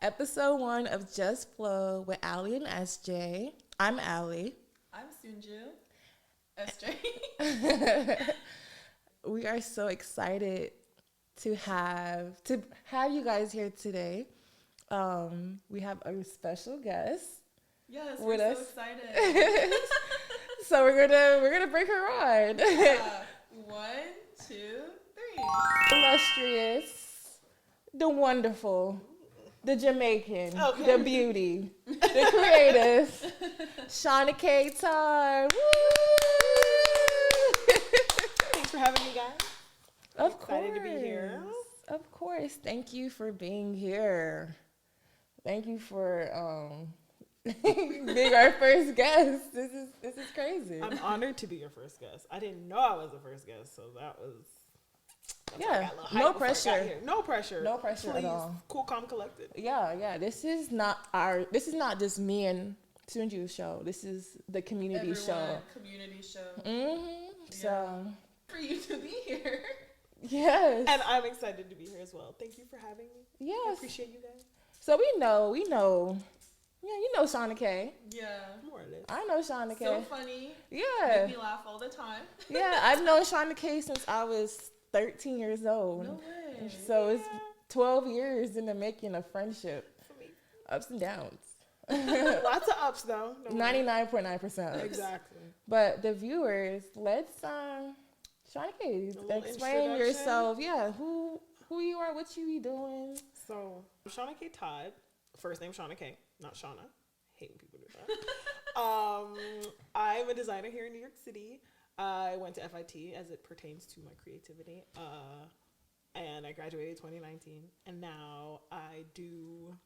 episode 1 of Just Flow with Allie and SJ. I'm Allie. I'm Sunju. SJ. We are so excited to have you guys here today. We have a special guest. Yes, with we're us. So excited. So we're gonna bring her on. Yeah. 1, 2, 3. Illustrious, the wonderful, the Jamaican, the beauty, the creative, Shaughna-Kay time. Thanks for having me, guys. Of course. Excited to be here. Of course. Thank you for being here. Thank you for being our first guest. This is crazy. I'm honored to be your first guest. I didn't know I was the first guest, so that's no pressure. No pressure. No pressure Please. at all. Cool, calm, collected. Yeah. This is not just me and Sunju's show. This is the community show. Community show. Mm-hmm. Yeah. So for you to be here. Yes. And I'm excited to be here as well. Thank you for having me. Yes. I appreciate you guys. So we know. Yeah, you know Shaughna-Kay. Yeah. More or less. I know Shaughna-Kay. So funny. Yeah. Make me laugh all the time. Yeah, I've known Shaughna-Kay since I was 13 years old. No way. So it's 12 years in the making of friendship. Ups and downs. Lots of ups, though. 99.9%. Exactly. But the viewers, let's Shaughna-Kay, explain yourself. Yeah, who you are, what you be doing. So, I'm Shaughna-Kay Todd. First name Shaughna-Kay, not Shauna. Hate when people do that. I'm a designer here in New York City. I went to FIT as it pertains to my creativity. And I graduated 2019. And now I do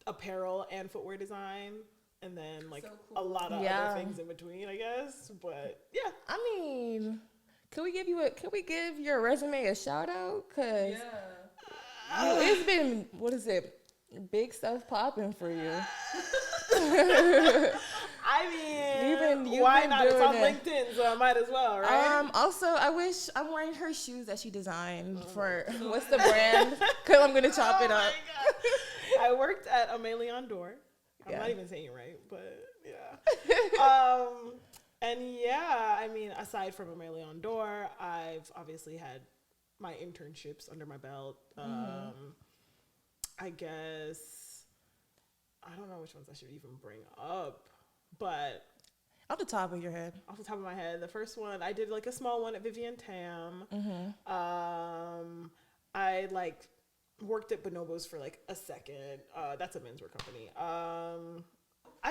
apparel and footwear design. And then a lot of other things in between, I guess. But yeah. I mean, could we give your resume a shout out? Cause it's been, what is it? Big stuff popping for you. I mean, why not? It's on LinkedIn, so I might as well, right? Also, I'm wearing her shoes that she designed for, what's the brand? Because I'm going to chop it up. I worked at Amélie D'Or. I'm not even saying it right, but yeah. And yeah, I mean, aside from Amélie D'Or, I've obviously had my internships under my belt. I guess, I don't know which ones I should even bring up, but off the top of your head. Off the top of my head, the first one, I did a small one at Vivian Tam. I worked at Bonobos for a second. That's a menswear company. I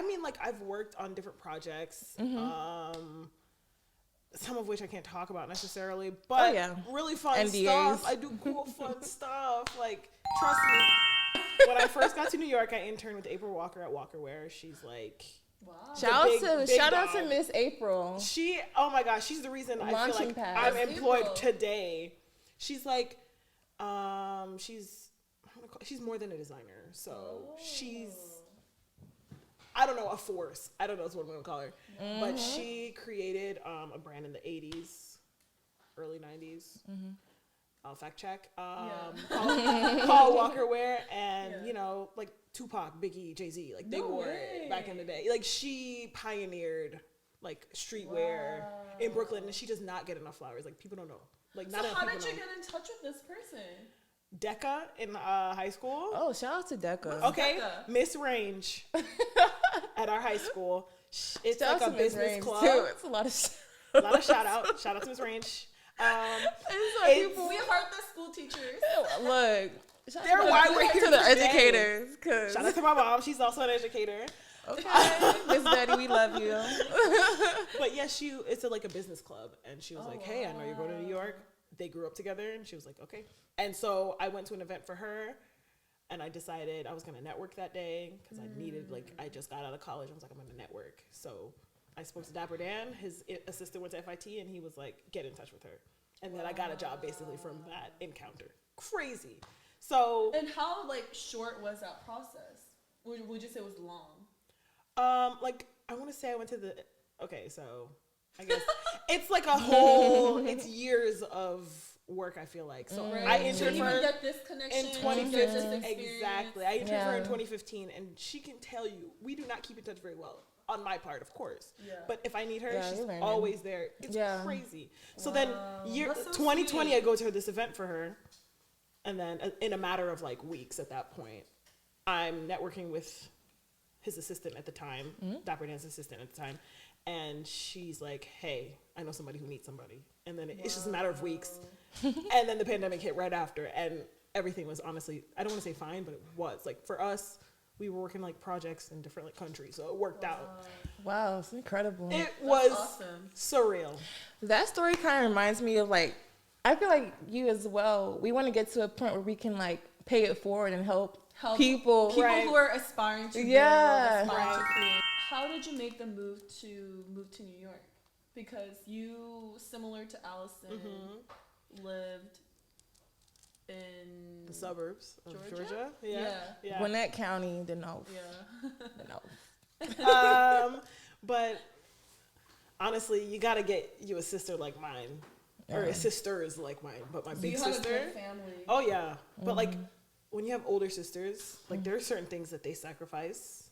mean, I've worked on different projects. Some of which I can't talk about necessarily, but really fun NDAs. stuff. I do cool, fun stuff. Trust me. When I first got to New York, I interned with April Walker at Walker Wear. She's wow. Shout out to Miss April. Oh my gosh, she's the reason I feel I'm employed today. She's she's more than a designer. So she's, I don't know, a force. I don't know what I'm going to call her. But she created a brand in the 80s, early 90s. I'll fact check. Called Walker Wear. And, Tupac, Biggie, Jay-Z. They wore it back in the day. She pioneered, streetwear in Brooklyn. And she does not get enough flowers. People don't know. So how did you get in touch with this person? Decca in high school. Oh, shout out to Decca. Okay, Decca? Miss Range at our high school. It's shout a business club. Too. It's a lot of shout out. Shout out to Miss Range. We heard the school teachers. Look, they're why we're here to the educators. Shout out to my mom. She's also an educator. Okay, Miss Betty, we love you. But yeah, it's a business club, and she was hey, I know you're going to New York. They grew up together, and she was okay. And so I went to an event for her, and I decided I was going to network that day because I needed, I just got out of college. I was I'm going to network. So I spoke to Dapper Dan. His assistant went to FIT, and he was get in touch with her. And then I got a job basically from that encounter. Crazy. So. And how, short was that process? Would you say it was long? I want to say I went to okay, so I guess it's a whole, it's years of work, I feel like. So Right. I interned So you for would get this connection in you 2015. get this experience. Exactly. I interned for her in Yeah. 2015, and she can tell you, we do not keep in touch very well. On my part, of course. Yeah. But if I need her, Yeah, she's you're learning. always there. It's Yeah. crazy. So then, That's so 2020, sweet. I go to this event for her. And then in a matter of like weeks at that point, I'm networking with his assistant at the time, Dapper Dan's assistant at the time. And she's like, hey, I know somebody who needs somebody. And then it's just a matter of weeks. And then the pandemic hit right after. And everything was honestly, I don't want to say fine, but it was. Like for us, we were working like projects in different like countries. So it worked out. Wow, it's incredible. It was awesome. surreal. That story kind of reminds me of like, I feel like you as well. We want to get to a point where we can like pay it forward and help people. Right. who are aspiring to Yeah. build, aspiring to Right. create. How did you make the move to New York? Because you, similar to Allison, lived in The suburbs of Georgia? Georgia. Yeah. Gwinnett County, the North. Yeah. The North. But honestly, you gotta get you a sister like mine, or a sisters like mine. But my So big you have a sister. good family. Oh yeah, but like when you have older sisters, like there are certain things that they sacrifice.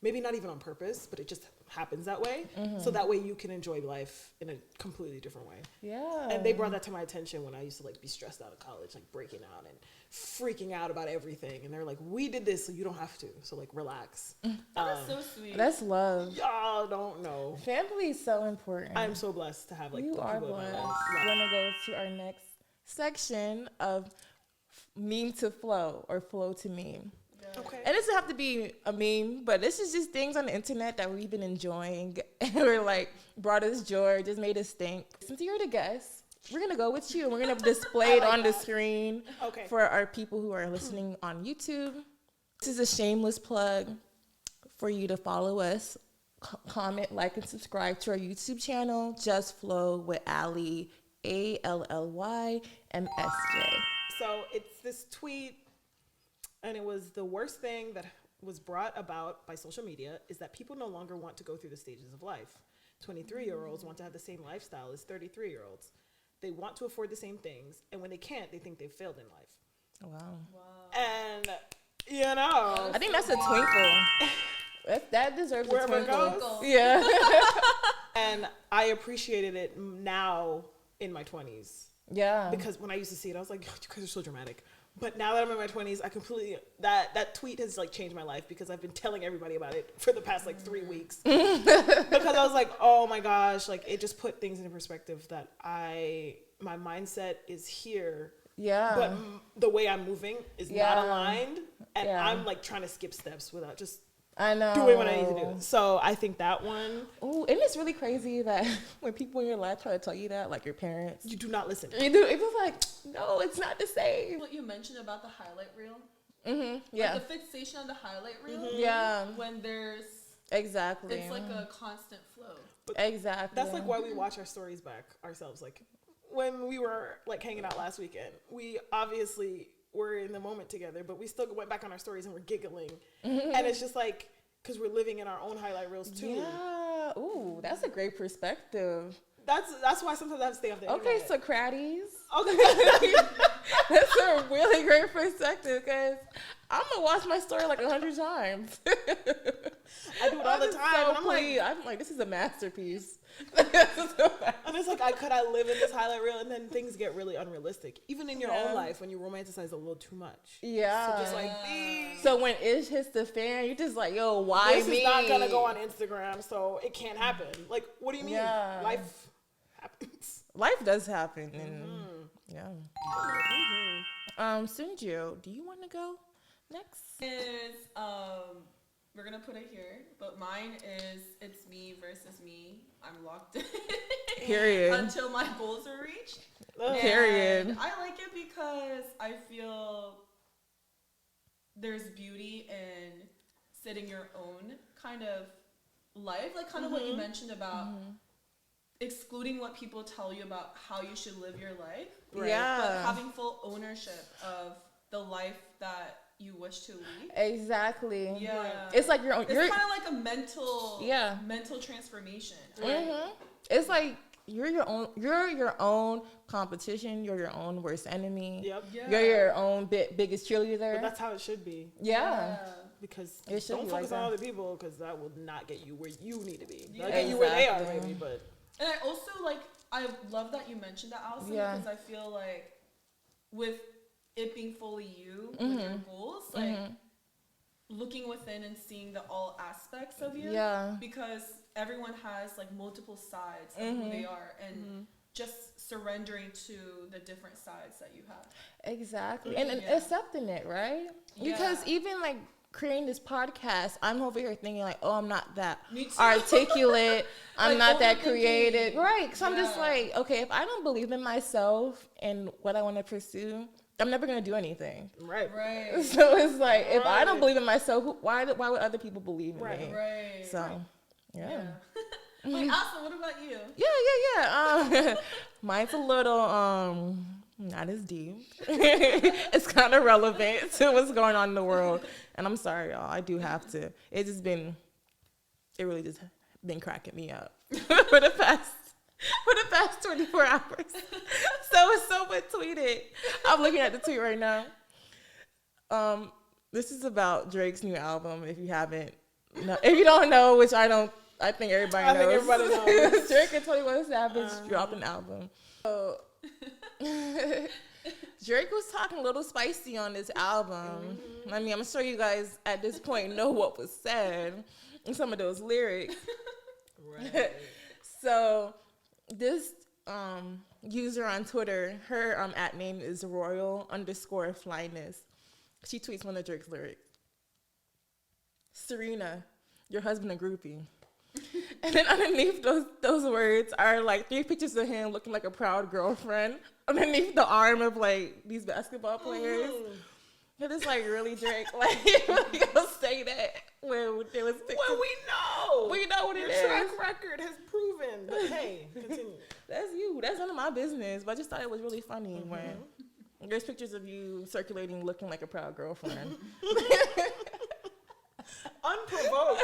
Maybe not even on purpose, but it just happens that way. So that way you can enjoy life in a completely different way. Yeah. And they brought that to my attention when I used to like be stressed out of college, like breaking out and freaking out about everything. And they're like, we did this, so you don't have to. So like relax. That's so sweet. That's love. Y'all don't know. Family is so important. I'm so blessed to have like You the are people in my blessed. life. We're gonna go to our next section of meme to flow or flow to meme. Okay. And it doesn't have to be a meme, but this is just things on the internet that we've been enjoying and we're like brought us joy, just made us think. Since you're the guest, we're gonna go with you and we're gonna display it on the screen for our people who are listening on YouTube. This is a shameless plug for you to follow us, comment, like, and subscribe to our YouTube channel, Just Flow with Allie, ALLYMSJ. So it's this tweet, and it was the worst thing that was brought about by social media is that people no longer want to go through the stages of life. 23-year-olds want to have the same lifestyle as 33-year-olds. They want to afford the same things, and when they can't, they think they've failed in life. Wow. And, you know. I think that's a twinkle. That deserves Wherever a it twinkle. goes. Yeah. And I appreciated it now in my 20s. Yeah. Because when I used to see it, I was like, you guys are so dramatic. But now that I'm in my 20s, I completely, that tweet has like changed my life because I've been telling everybody about it for the past like 3 weeks. Because I was like, oh my gosh, like it just put things into perspective that my mindset is here. Yeah. But the way I'm moving is not aligned. And Yeah. I'm like trying to skip steps without just I know. doing what I need to do. So I think that one. Oh, and it's really crazy that when people in your life try to tell you that, like your parents, You do not listen. you do. It was like, no, it's not the same. What you mentioned about the highlight reel. Yeah. Like the fixation on the highlight reel. Yeah. When there's, Exactly. it's like a constant flow. Exactly. That's like why we watch our stories back ourselves. Like when we were like hanging out last weekend, we obviously were in the moment together, but we still went back on our stories and we're giggling. And it's just like, because we're living in our own highlight reels too. Yeah. Ooh, that's a great perspective. That's why sometimes I have to stay off the Okay, internet. Socrates. Okay. That's a really great perspective because I'm gonna watch my story like 100 times. I do it all the time. So and I'm like, this is a masterpiece. and it's like, could I live in this highlight reel? And then things get really unrealistic. Even in your own life, when you romanticize a little too much. Yeah. So just like, So when it hits the fan, you're just like, yo, why this me? is not going to go on Instagram, so it can't happen. Like, what do you mean? Yeah. Life happens. Life does happen. And yeah. Sunju, do you want to go next? We're gonna put it here, but mine is it's me versus me. I'm locked in. Period. Until my goals are reached. Period. And I like it because I feel there's beauty in setting your own kind of life, like kind of what you mentioned about excluding what people tell you about how you should live your life. Right. Yeah. But having full ownership of the life that you wish to lead. Exactly. Yeah. It's like It's kind of like a mental Yeah. mental transformation. Mm-hmm. It's like you're your own competition. You're your own worst enemy. Yep. Yeah. You're your own biggest cheerleader. But that's how it should be. Yeah. Because It should don't be focus like on that. other people, because that will not get you where you need to be. Yeah. That'll get you where they are, Exactly. maybe, but... And I also, like, I love that you mentioned that, Allison, Yeah. because I feel like with it being fully you with your goals, like, looking within and seeing the all aspects of you. Yeah. Because everyone has, like, multiple sides of who they are. And just surrendering to the different sides that you have. Exactly. And Yeah. accepting it, right? Because Yeah. even like creating this podcast, I'm over here thinking like, oh, I'm not that Me too. articulate. I'm Like, not that overthinking. creative. Right. So I'm just Yeah. like, okay, if I don't believe in myself and what I want to pursue, I'm never going to do anything. Right. Right. So it's like, if I don't Right. believe in myself, why would other people believe in Right. me? Right. So, yeah. Wait, Allison, what about you? Yeah. Mine's a little not as deep. It's kind of relevant to what's going on in the world, and I'm sorry, y'all. I do have to. It really just been cracking me up for the past 24 hours. So someone tweeted. I'm looking at the tweet right now. This is about Drake's new album. If you don't know, which I think everybody knows. I think everybody knows. Drake and 21 Savage dropped an album. So, Drake was talking a little spicy on this album. I mean, I'm sure you guys at this point know what was said in some of those lyrics. Right. So, this user on Twitter, her at name is royal_flyness. She tweets one of Drake's lyrics. Serena, your husband a groupie. And then underneath those words are like 3 pictures of him looking like a proud girlfriend underneath the arm of like these basketball players. And it's like, really, Drake? Like, you gonna say that when there was pictures? Well, we know. We know what Your it is. track record has proven. But hey, continue. That's you. That's none of my business. But I just thought it was really funny when there's pictures of you circulating looking like a proud girlfriend. Unprovoked.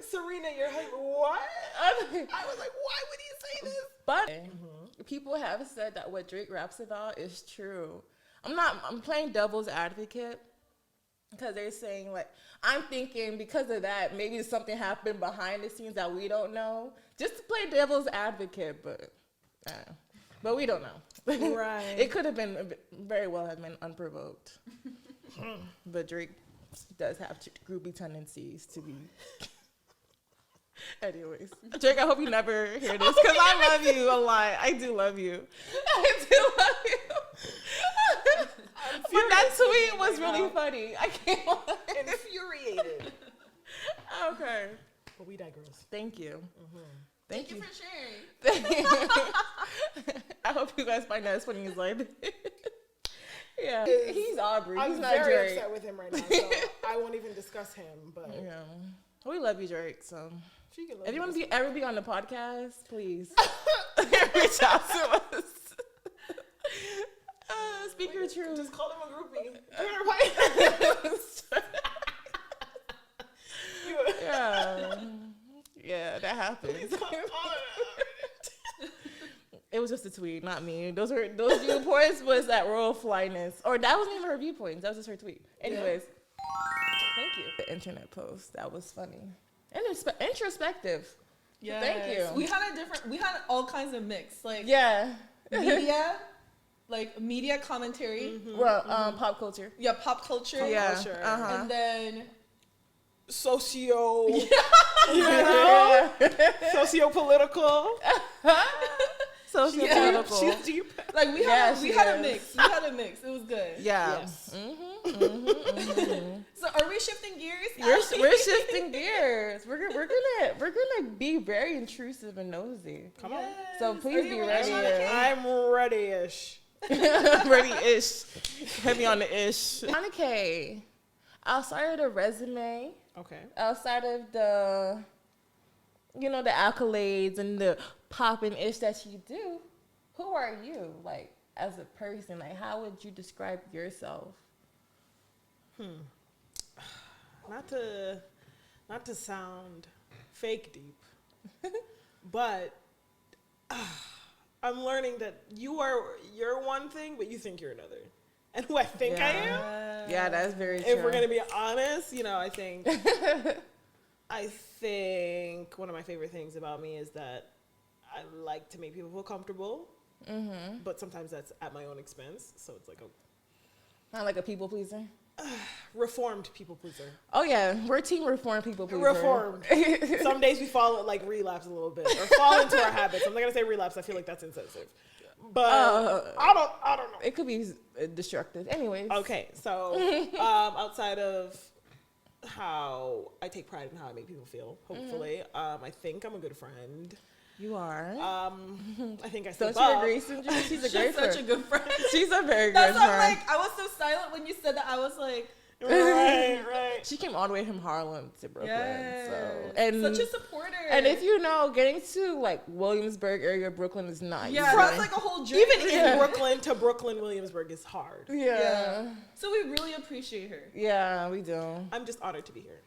Serena, your husband. What? I was like, why would he say this? But people have said that what Drake raps about is true. I'm playing devil's advocate because they're saying like, I'm thinking because of that, maybe something happened behind the scenes that we don't know. Just to play devil's advocate, but we don't know. Right. It could have been very well have been unprovoked. But Drake does have groupie tendencies to be. Anyways, Drake, I hope you never hear this because I love you a lot. I do love you. I do love you. But that tweet was really funny. I can't lie. Infuriated. Okay. But we digress. Thank you. Thank you for sharing. I hope you guys find that as funny as I did. Yeah. He's Aubrey. I'm He's not very Drake. upset with him right now, so I won't even discuss him. But Yeah. We love you, Drake. So she can if you want me. to ever be on the podcast, please reach out to us. Speak your truth. Just call him a groupie. Right? Yeah, that happened. It was just a tweet, not me. Those viewpoints was at Royal Flyness, or that wasn't even her viewpoints. That was just her tweet. Anyways, thank you. The internet post that was funny and introspective. Yeah. Thank you. We had all kinds of mix, like Yeah. media commentary. Well, pop culture. Yeah, pop culture. Yeah. culture. And then Socio, Yeah. socio-political. Socio-political. She's deep. like we Yeah, had she a is. mix. We had a mix. It was good. Yeah. Yes. So are we shifting gears? We're shifting gears. We're gonna be very intrusive and nosy. Come on. So please be ready. I'm ready-ish. Ready-ish. Heavy on the ish. Shaughna-Kay, outside of the resume, Okay. outside of the accolades and the popping ish that you do, who are you, like, as a person? Like, how would you describe yourself? Not to sound fake deep, but I'm learning that you're one thing, but you think you're another. And who I think I am. Yeah, that's very true. If we're gonna be honest, I think one of my favorite things about me is that I like to make people feel comfortable, but sometimes that's at my own expense. So it's like not like a people pleaser. Reformed people pleaser. Oh yeah, we're team reformed people pleaser. Reformed. Some days we fall relapse a little bit or fall into our habits. I'm not gonna say relapse. I feel like that's insensitive. But I don't know. It could be destructive. Anyways. Okay, so outside of how I take pride in how I make people feel, hopefully, I think I'm a good friend. You are. I think I sleep Don't you up. agree, Sindra? She's a great friend. Such a good friend. She's a very That's good why friend. I'm like, I was so silent when you said that. I was like, Right. She came all the way from Harlem to Brooklyn. yes. So and Such a supporter. And if getting to like Williamsburg area, Brooklyn is not yeah, easy. that's like a whole journey. Even in Brooklyn to Brooklyn, Williamsburg is hard. Yeah. So we really appreciate her. Yeah, we do. I'm just honored to be here.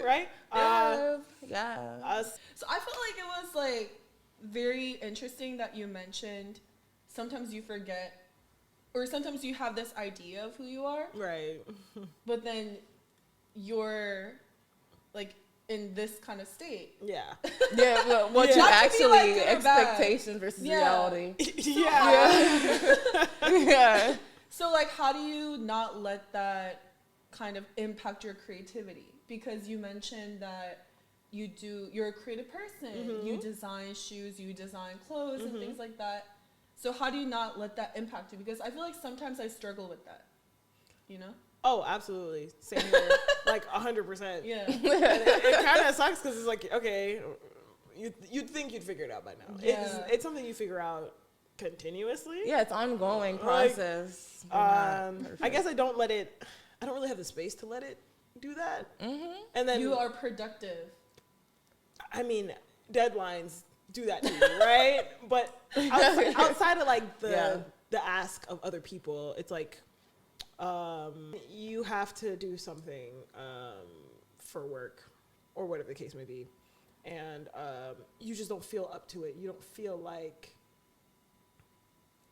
Right? Yeah. So I feel like it was like very interesting that you mentioned sometimes you forget or sometimes you have this idea of who you are. Right. But then you're like in this kind of state. Yeah. Yeah, well, what you That could be, actually, like, good or bad. expectations versus Yeah. reality. Yeah. Yeah. So like how do you not let that kind of impact your creativity? Because you mentioned that you're a creative person. You design shoes, you design clothes and things like that. So how do you not let that impact you? Because I feel like sometimes I struggle with that, Oh, absolutely. Same here. Like 100%. Yeah. And it kind of sucks because it's like, okay, you'd think you'd figure it out by now. Yeah. It's something you figure out continuously. Yeah, it's ongoing process. I guess I don't really have the space to let it do that. And then You are productive. I mean, deadlines do that to you, right? But outside of like the ask of other people, it's like you have to do something for work or whatever the case may be, and you just don't feel up to it. You don't feel like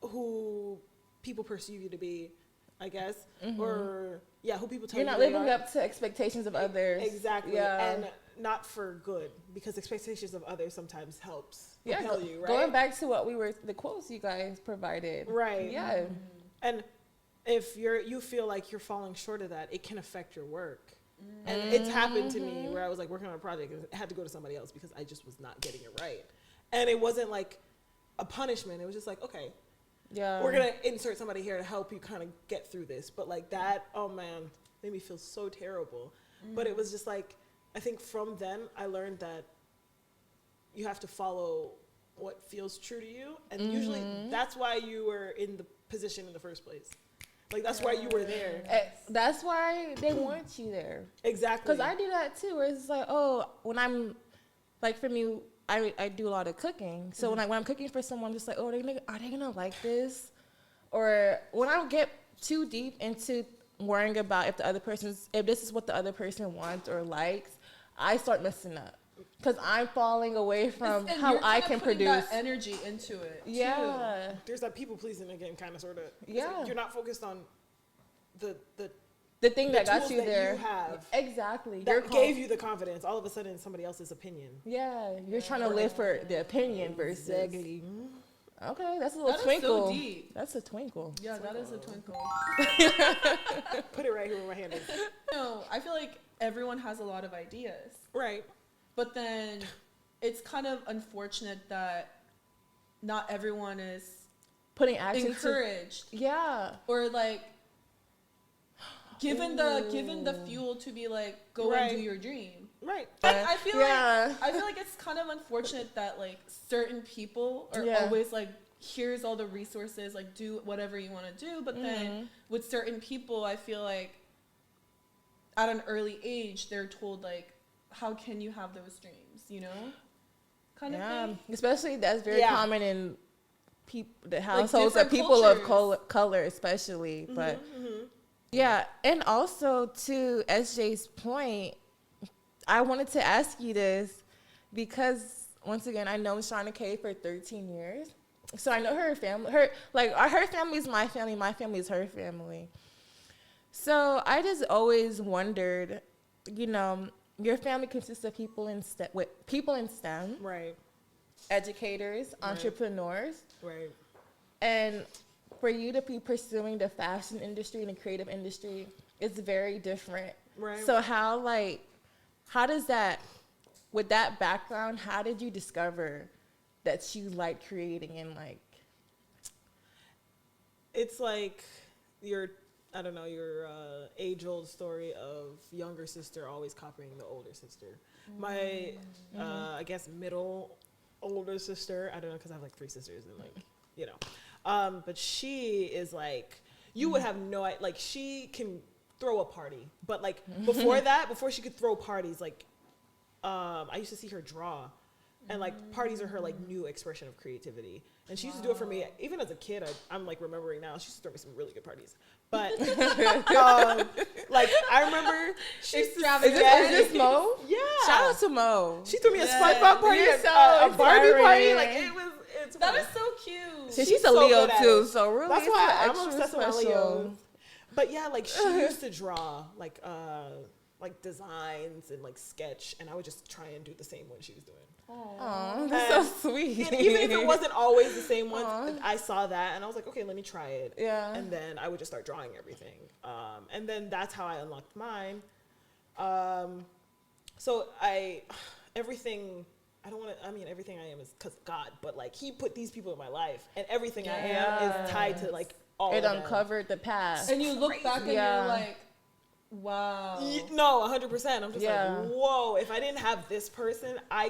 who people perceive you to be, I guess, or who people tell You're you not they living are. up to expectations of others. Exactly. Yeah. And not for good, because expectations of others sometimes helps propel you, right? Going back to the quotes you guys provided. Right. Yeah. And if you feel like you're falling short of that, it can affect your work. And it's happened to me where I was like working on a project and I had to go to somebody else because I just was not getting it right. And it wasn't like a punishment. It was just like, okay, we're going to insert somebody here to help you kind of get through this. But like that, oh man, made me feel so terrible. But it was just like, I think from then I learned that you have to follow what feels true to you. And usually that's why you were in the position in the first place. Like, that's why you were there. That's why they want you there. Exactly. Because I do that too, where it's like, oh, when I'm, like for me, I do a lot of cooking. So when I'm cooking for someone, I'm just like, oh, are they gonna like this? Or when I get too deep into worrying about if this is what the other person wants or likes, I start messing up. Because I'm falling away from and how I can produce. That energy into it. Yeah. Too. There's that people pleasing again, kind of, sort of. Yeah. Like you're not focused on the thing that got you that there. You have Exactly. that gave you the confidence. All of a sudden, somebody else's opinion. Yeah. You're trying to live for the opinion versus. Exactly. Okay, that's a little That is twinkle. so deep. That's a twinkle. Yeah, that is a twinkle. Put it right here where my hand is. No, I feel like everyone has a lot of ideas. Right. But then it's kind of unfortunate that not everyone is Putting action encouraged. Yeah. Or like given the fuel to be like, go and do your dream. Right. I feel like it's kind of unfortunate that like certain people are always like, here's all the resources, like do whatever you want to do. But then with certain people, I feel like at an early age, they're told like, how can you have those dreams, kind of thing. Especially that's very common in the households like of people of cultures. color especially. But yeah, and also to SJ's point, I wanted to ask you this because once again, I know Shaughna-Kay for 13 years. So I know her family. Her family is my family is her family. So I just always wondered, you know, your family consists of people in STEM, Right. educators, entrepreneurs, Right. and for you to be pursuing the fashion industry and the creative industry, it's very different. Right. So how does that, with that background, how did you discover that you like creating and like? It's like your age-old story of younger sister always copying the older sister. My, I guess, middle older sister, I don't know, because I have like 3 sisters and like, you know. But she is like, you would have no idea, like she can throw a party. But like before she could throw parties, like I used to see her draw. And like parties are her like new expression of creativity. And she used to do it for me even as a kid. I'm like remembering now, she used to throw me some really good parties. But like I remember Is this Mo? Yeah. Shout out to Mo. She threw me a SpongeBob party, You're so a Barbie party. inspiring. Like it's That fun. is so cute. She's a so Leo good at too, it. so really That's it's why I'm extra obsessed with special. Leos. But yeah, like she used to draw like designs and like sketch, and I would just try and do the same one she was doing. Oh, that's so sweet. And even if it wasn't always the same one, Aw. I saw that and I was like, okay, let me try it. Yeah. And then I would just start drawing everything. And then that's how I unlocked mine. So everything I am is because of God, but like he put these people in my life, and everything I am is tied to like all It of them. uncovered the past. And you look back and Yeah. you're like, wow. No, 100%. I'm just Yeah. like, whoa, if I didn't have this person, I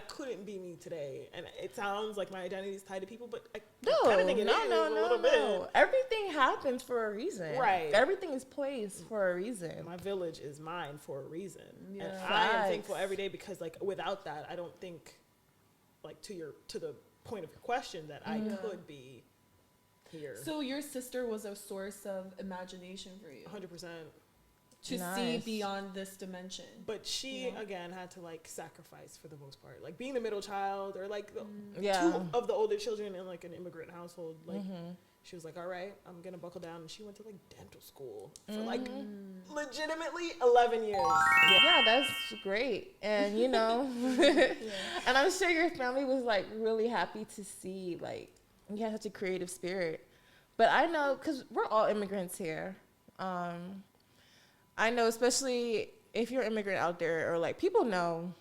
couldn't be me today. And it sounds like my identity is tied to people, but I kind of think it is a little bit. Everything happens for a reason. Right. Everything is placed for a reason. My village is mine for a reason. Yeah. And I am Facts. thankful every day because like without that, I don't think like to the point of your question that I could be here. So your sister was a source of imagination for you 100%. to see Nice. beyond this dimension. But she again had to like sacrifice for the most part, like being the middle child or like the Yeah. 2 of the older children in like an immigrant household. Like she was like, all right, I'm gonna buckle down, and she went to like dental school for like legitimately 11 years. Yeah, that's great. And you know, and I'm sure your family was like really happy to see like you had such a creative spirit. But I know, because we're all immigrants here. I know, especially if you're an immigrant out there, or like people know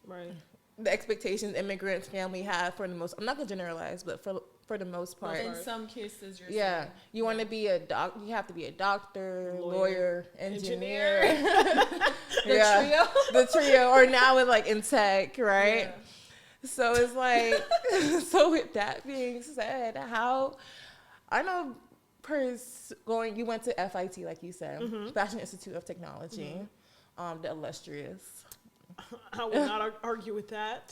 Right. the expectations immigrants family have for the most. I'm not gonna generalize, but for the most part. In some cases, you're Yeah, saying, you want to be you have to be a doctor, Lawyer, lawyer, engineer. the the trio, or now with like in tech, right? Yeah. So it's like, so with that being said, how I know you went to FIT, like you said, Fashion Institute of Technology, the illustrious. I will not argue with that.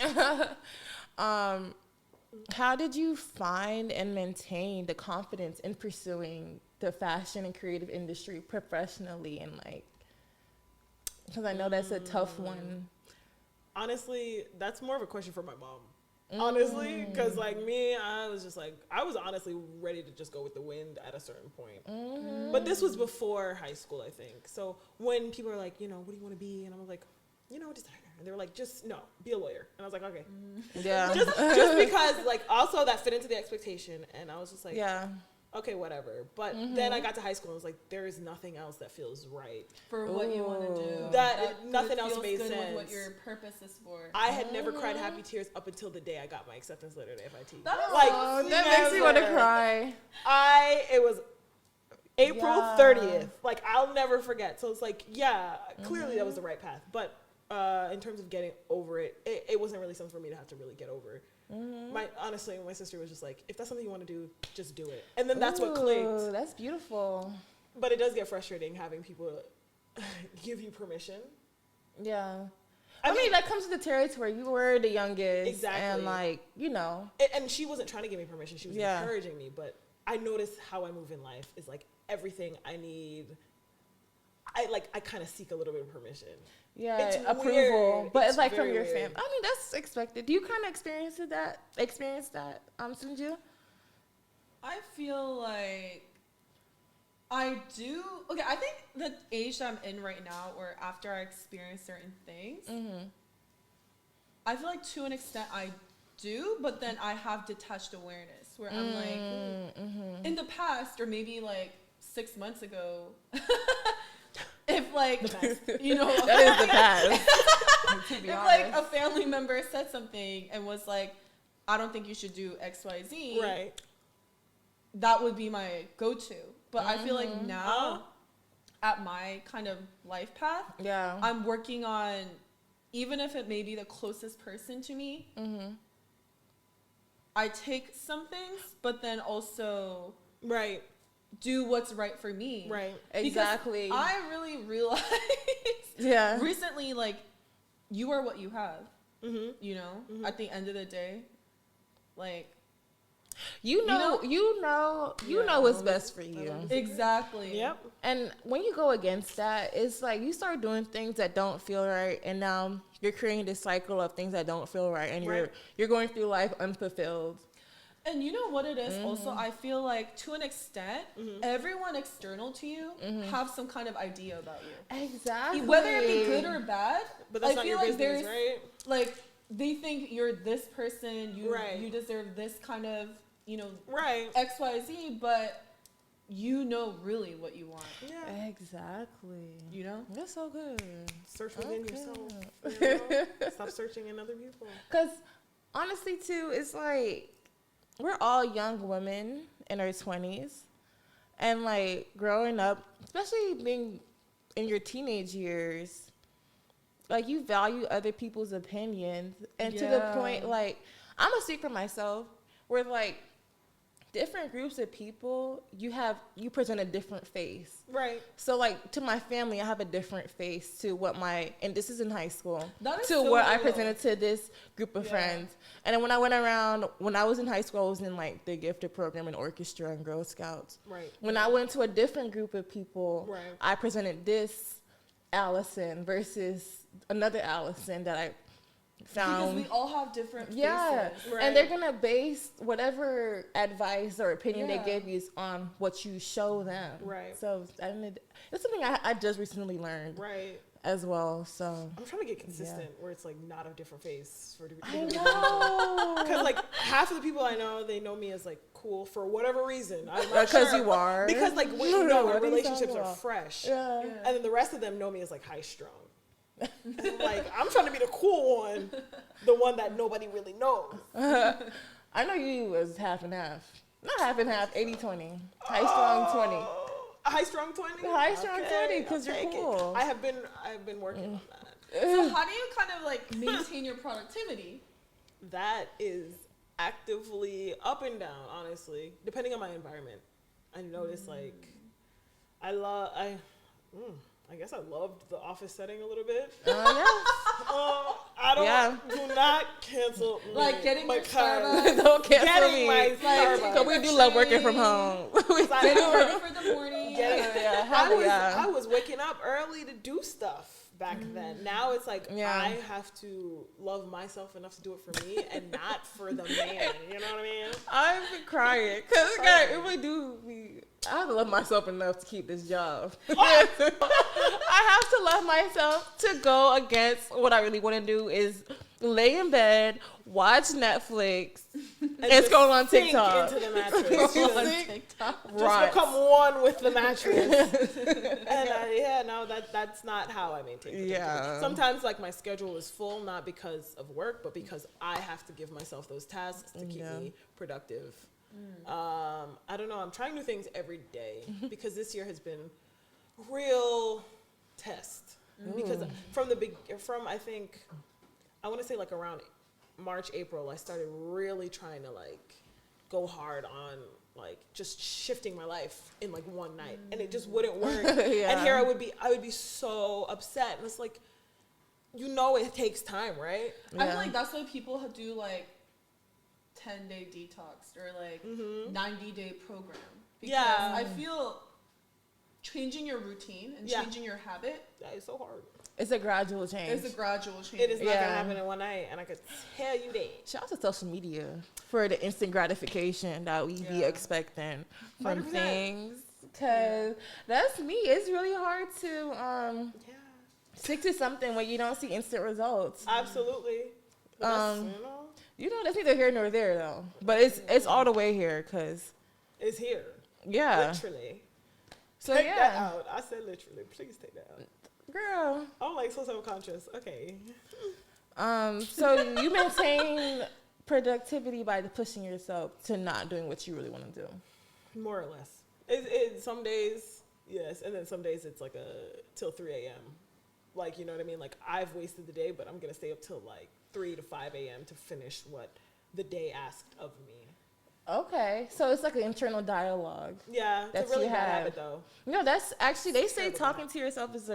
How did you find and maintain the confidence in pursuing the fashion and creative industry professionally, and like, because I know that's a tough one. Honestly, that's more of a question for my mom. Honestly, because like me, I was honestly ready to just go with the wind at a certain point. But this was before high school, I think. So when people are like, what do you want to be? And I was like, designer. And they were like, be a lawyer. And I was like, okay. Yeah. just because like also that fit into the expectation. And I was just like, Yeah. okay, whatever. But then I got to high school and was like, there is nothing else that feels right. for what you want to do. Nothing else feels made good sense. With what your purpose is for. I had never cried happy tears up until the day I got my acceptance letter to FIT. That is That makes me want to never. cry. It was April Yeah. 30th. Like, I'll never forget. So it's like, clearly that was the right path. But in terms of getting over it, it wasn't really something for me to have to really get over. Honestly, my sister was just like, if that's something you want to do, just do it. And then that's what clicked. That's beautiful. But it does get frustrating having people give you permission. Yeah. I mean, that comes with the territory. You were the youngest. Exactly. And like, And she wasn't trying to give me permission. She was encouraging me. But I noticed how I move in life is like everything I need. I kind of seek a little bit of permission. Yeah, It's approval, weird. but It's it's like from very your weird. family. I mean, that's expected. Do you kind of experience that, Sunju? I feel like I do. Okay, I think the age that I'm in right now, or after I experience certain things, I feel like to an extent I do, but then I have detached awareness where I'm like, in the past, or maybe like 6 months ago, if like, you know, That is the past. To be if honest. like a family member said something and was like, I don't think you should do XYZ, Right. that would be my go-to. But I feel like now, at my kind of life path, Yeah. I'm working on, even if it may be the closest person to me, I take some things, but then also Right. do what's right for me. Right. Exactly. Because I really realized Yeah. recently, like, you are what you have. You know, at the end of the day, like, You know what's best for you. exactly. Yep. And when you go against that, it's like you start doing things that don't feel right, and now you're creating this cycle of things that don't feel right, and you're going through life unfulfilled. And you know what it is also, I feel like to an extent, everyone external to you have some kind of idea about you. Exactly. Whether it be good or bad, But that's I not feel your like business, there's, right? like, they think you're this person, you Right. you deserve this kind of, you know, Right. XYZ, but you know really what you want, Yeah. Exactly. you know? That's so good. Search within yourself. You know? Stop searching in other people. Because honestly, too, it's like we're all young women in our 20s. And like growing up, especially being in your teenage years, like you value other people's opinions. And to the point, like, I'm going to speak for myself, where like different groups of people, you present a different face. Right. So like to my family, I have a different face to what and this is in high school, That is to so what I real. presented to this group of friends. And then when I was in high school, I was in like the gifted program and orchestra and Girl Scouts. Right. When I went to a different group of people, Right. I presented this Allison versus another Allison that I found. Because we all have different faces. Yeah, Right. and they're gonna base whatever advice or opinion Yeah. they give you on what you show them. Right. So it's something I just recently learned Right. as well. So I'm trying to get consistent where it's like not a different face for I different know Because like half of the people I know, they know me as like cool for whatever reason. I'm not because sure. you are. Because like what you know, What our are you talking relationships are about? fresh. Yeah. And then the rest of them know me as like high strung. Like I'm trying to be the cool one, the one that nobody really knows. I know you was half and half. Not half and half, 80-20. High strong 20. A high strong 20? High strong 20, 'cause I'll you're take it. cool. I have been working on that. So how do you kind of like maintain your productivity? That is actively up and down, honestly, depending on my environment. I notice like I guess I loved the office setting a little bit. I do not cancel me. Like getting your because Starbucks, Don't cancel getting me. my like Starbucks. But we do love working from home. getting ready for the morning. I was waking up early to do stuff back then. Now it's like I have to love myself enough to do it for me and not for the man. You know what I mean? I've been crying because I have to love myself enough to keep this job. I have to love myself to go against what I really want to do is lay in bed, watch Netflix, and scroll on sink TikTok. into the mattress. On TikTok. Just become one with the mattress. And that's not how I maintain productivity. Yeah. Sometimes like my schedule is full, not because of work, but because I have to give myself those tasks to keep me productive. I don't know. I'm trying new things every day because this year has been real test. Because from I think I want to say like around March, April, I started really trying to like go hard on like just shifting my life in like one night, and it just wouldn't work. And here I would be so upset, and it's like, it takes time, right? I feel like that's why people do like 10-day detox or like 90-day program. Because I feel changing your routine and Yeah. changing your habit. That is so hard. It's a gradual change. It's a gradual change. It is not Yeah. gonna happen in one night, and I could tell you that. Shout out to social media for the instant gratification that we be Yeah. expecting from 100%. things. Cause that's me. It's really hard to Yeah, stick to something when you don't see instant results. absolutely. But that's, That's neither here nor there though. But it's all the way here. Cause it's here. yeah. Literally. So Take that yeah, out. I said literally. Please take that out. girl. I'm like so self-conscious. Okay. So you maintain productivity by pushing yourself to not doing what you really want to do. More or less. Some days, yes, and then some days it's like till 3 a.m. Like, you know what I mean? Like, I've wasted the day, but I'm gonna stay up till like 3 to 5 a.m. to finish what the day asked of me. Okay, so it's like an internal dialogue. Yeah, That it's a really you bad have. habit though. No, that's actually they say Terrible talking to yourself is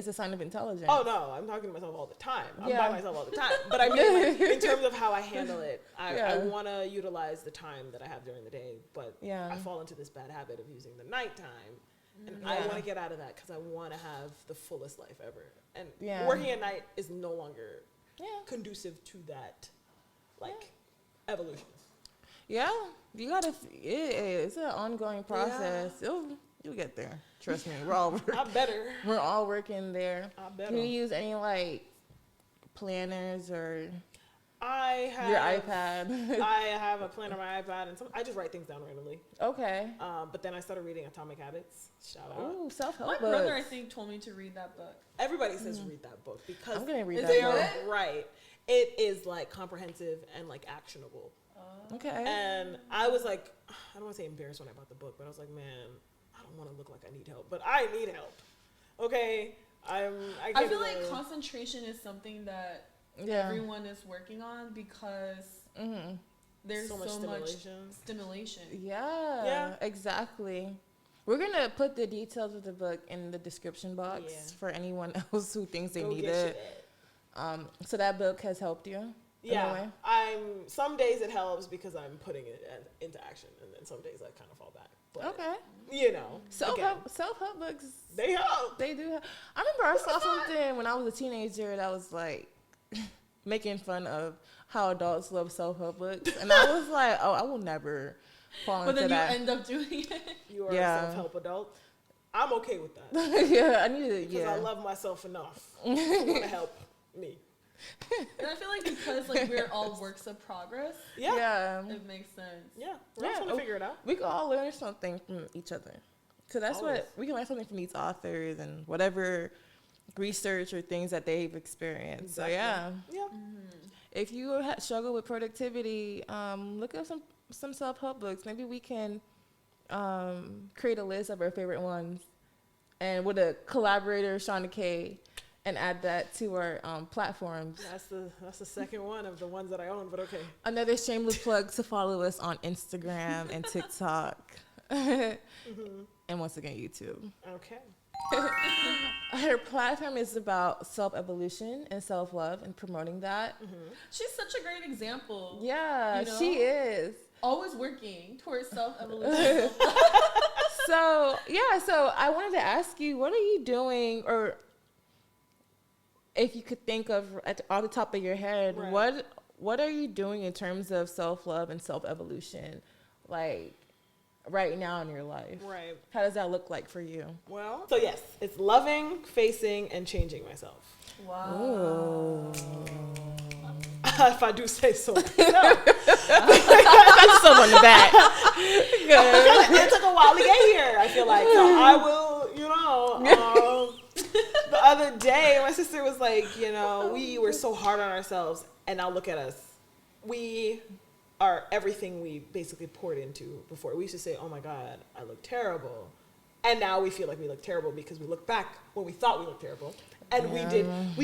a sign of intelligence. Oh no, I'm talking to myself all the time. I'm Yeah. by myself all the time. But I mean, like, in terms of how I handle it, I Yeah. want to utilize the time that I have during the day. But Yeah. I fall into this bad habit of using the nighttime. And Yeah. I want to get out of that because I want to have the fullest life ever. And Yeah. working at night is no longer Yeah, conducive to that, like, evolution. yeah. You gotta. It's an ongoing process. You'll get there. Trust me. We're all I all working there. better. Do you use any like planners or I have your iPad? I have a plan on my iPad, and I just write things down randomly. Okay. But then I started reading Atomic Habits. Shout out. Ooh, self-help My books. brother, I think, told me to read that book. Everybody says read that book because I'm gonna read Is that it book. good? right. It is like comprehensive and like actionable. Okay. And I was like, I don't want to say embarrassed when I bought the book, but I was like, man, I don't want to look like I need help, but I need help. Okay, I I feel like concentration is something that Yeah. everyone is working on because Mm-hmm. there's so much stimulation. Yeah. Yeah. Exactly. We're gonna put the details of the book in the description box Yeah. for anyone else who thinks they Go need get it. So that book has helped you. in a Yeah, way? some days it helps because I'm putting it into action, and then some days I kind of fall back. But, Okay. you know, again, Self-help books. they help. They do. I remember I saw something when I was a teenager that was like making fun of how adults love self-help books, and I was like, oh, I will never fall But into then you that. end up doing it. You are Yeah. a self-help adult. I'm okay with that Yeah, I need to. because Yeah. I love myself enough to want to help me. And I feel like because like we're all works of progress, Yeah, yeah, Yeah. it makes sense. we're all Yeah. trying to figure it out. We can all learn something from each other. Because that's Always. what we can learn something from these authors and whatever research or things that they've experienced. Exactly. So, yeah. Yeah, If you struggle with productivity, look up some self-help books. Maybe we can create a list of our favorite ones and with a collaborator, Shaughna-Kay, and add that to our platforms. that's the second one of the ones that I own, but okay. Another shameless plug to follow us on Instagram and TikTok. And once again, YouTube. Okay. Her platform is about self-evolution and self-love and promoting that. She's such a great example. Yeah, You know? she is. Always working towards self-evolution. So I wanted to ask you, what are you doing, or if you could think of off the top of your head, Right. what are you doing in terms of self-love and self-evolution, like right now in your life? Right. How does that look like for you? Well, so yes, it's loving, facing, and changing myself. Wow. Oh. If I do say so. Pat yourself on the back. Good. It took a while to get here, I feel like. So I will, the other day, my sister was like, we were so hard on ourselves, and now look at us. We are everything we basically poured into before. We used to say, oh my God, I look terrible. And now we feel like we look terrible because we look back when we thought we looked terrible. And we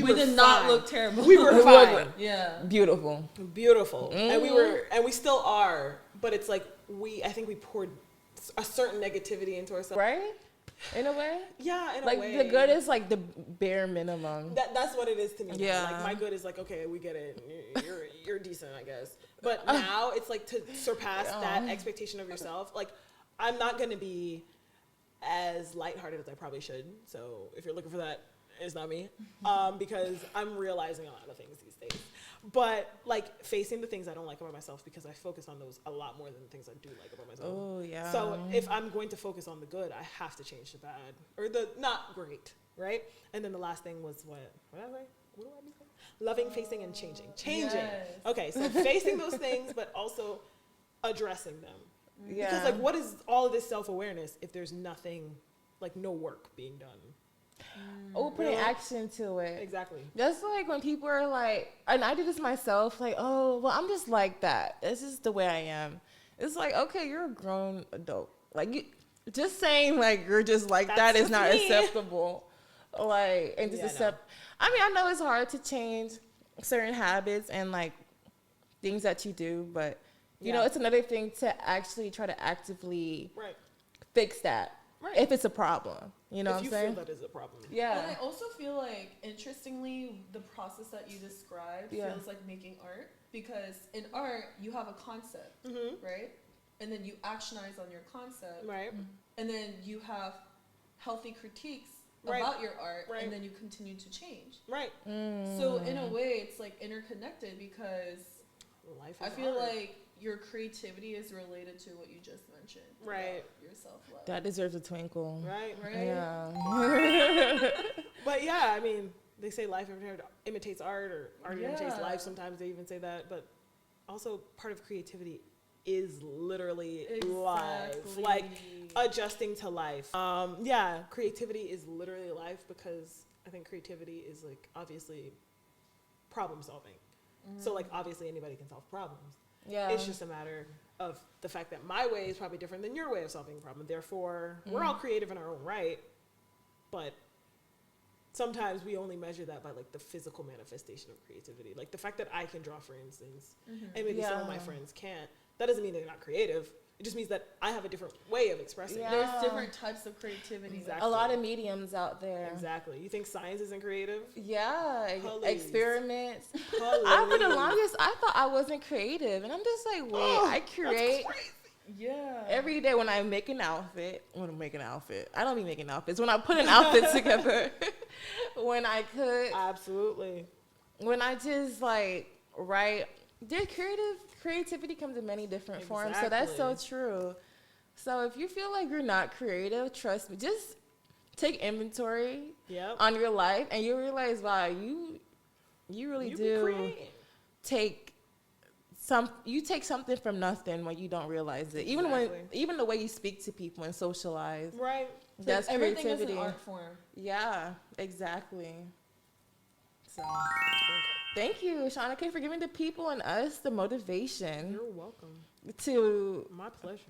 did not look terrible. We were fine. Yeah. Beautiful. Beautiful. And we still are, but it's like I think we poured a certain negativity into ourselves. Right? In a way? Yeah, in a Like way. the good is like the bare minimum. That's what it is to me. Yeah. Like my good is like, okay, we get it. You're decent, I guess. But now it's like to surpass that expectation of yourself. Like I'm not gonna be as lighthearted as I probably should. So if you're looking for that, it's not me, because I'm realizing a lot of things these days. But like facing the things I don't like about myself, because I focus on those a lot more than the things I do like about myself. Oh yeah. So if I'm going to focus on the good, I have to change the bad or the not great, right? And then the last thing was what do I be saying? Loving, facing, and changing. Yes. Okay, so facing those things, but also addressing them. Yeah. Because like, what is all of this self-awareness if there's nothing, like no work being done? Putting action to it. Exactly. That's like when people are like, and I do this myself, like, oh, well, I'm just like that. This is the way I am. It's like, okay, you're a grown adult. Like, you, just saying like you're just like That's that is just not me. acceptable. Like, and just Yeah, accept. I mean, I know it's hard to change certain habits and like things that you do, but you know, it's another thing to actually try to actively fix that. Right. If it's a problem, you know if what I'm you saying? feel that is a problem. Yeah. And I also feel like, interestingly, the process that you described feels like making art, because in art you have a concept, right? And then you actionize on your concept, Right. and then you have healthy critiques about your art, and then you continue to change. Right. So in a way, it's like interconnected, because Life is I feel hard. like your creativity is related to what you just mentioned. Right. About your self-love. That deserves a twinkle. Right. Right? Yeah. But yeah, I mean, they say life imitates art, or art imitates Yeah. life. Sometimes they even say that. But also, part of creativity is literally life, like adjusting to life. Yeah, creativity is literally life, because I think creativity is like obviously problem solving. So like obviously anybody can solve problems. Yeah. It's just a matter of the fact that my way is probably different than your way of solving a problem. Therefore, we're all creative in our own right, but sometimes we only measure that by like the physical manifestation of creativity. Like the fact that I can draw, for instance, and maybe some of my friends can't, that doesn't mean they're not creative. It just means that I have a different way of expressing it. There's different types of creativity. Exactly. A lot of mediums out there. Exactly. You think science isn't creative? Yeah. Please. Experiments. Please. For the longest, I thought I wasn't creative. And I'm just like, wait, I create That's crazy. Yeah. every day when I make an outfit. I don't be making outfits. When I put an outfit together. When I cook. Absolutely. When I just like write. Creativity comes in many different forms. So that's so true. So if you feel like you're not creative, trust me, just take inventory on your life, and you realize, wow, you really do take something from nothing when you don't realize it. Even the way you speak to people and socialize. Right. That's everything creativity. is an art form. Yeah, exactly. So thank you, Shaughna-Kay, for giving the people and us the motivation. You're welcome. To My pleasure.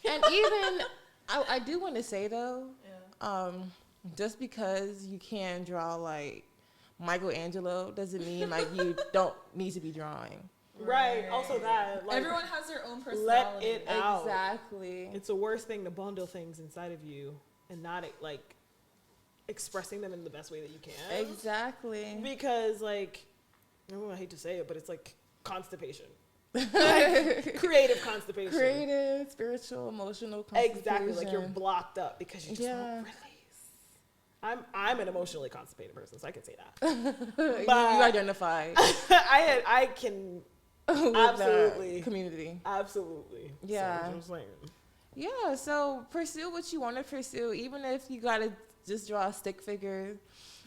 and even I do want to say though, just because you can draw like Michelangelo doesn't mean like you don't need to be drawing. Right. Also that like, everyone has their own personality. let it out. Exactly. It's the worst thing to bundle things inside of you and not like expressing them in the best way that you can. Exactly. Because like, I hate to say it, but it's like constipation. Like, creative constipation. Creative, spiritual, emotional constipation. Exactly. Like you're blocked up because you just won't release. I'm an emotionally constipated person, so I can say that. But you identify. I can with absolutely that community. Absolutely. Yeah. So, that's what I'm saying. Yeah. So pursue what you want to pursue, even if you gotta just draw a stick figure,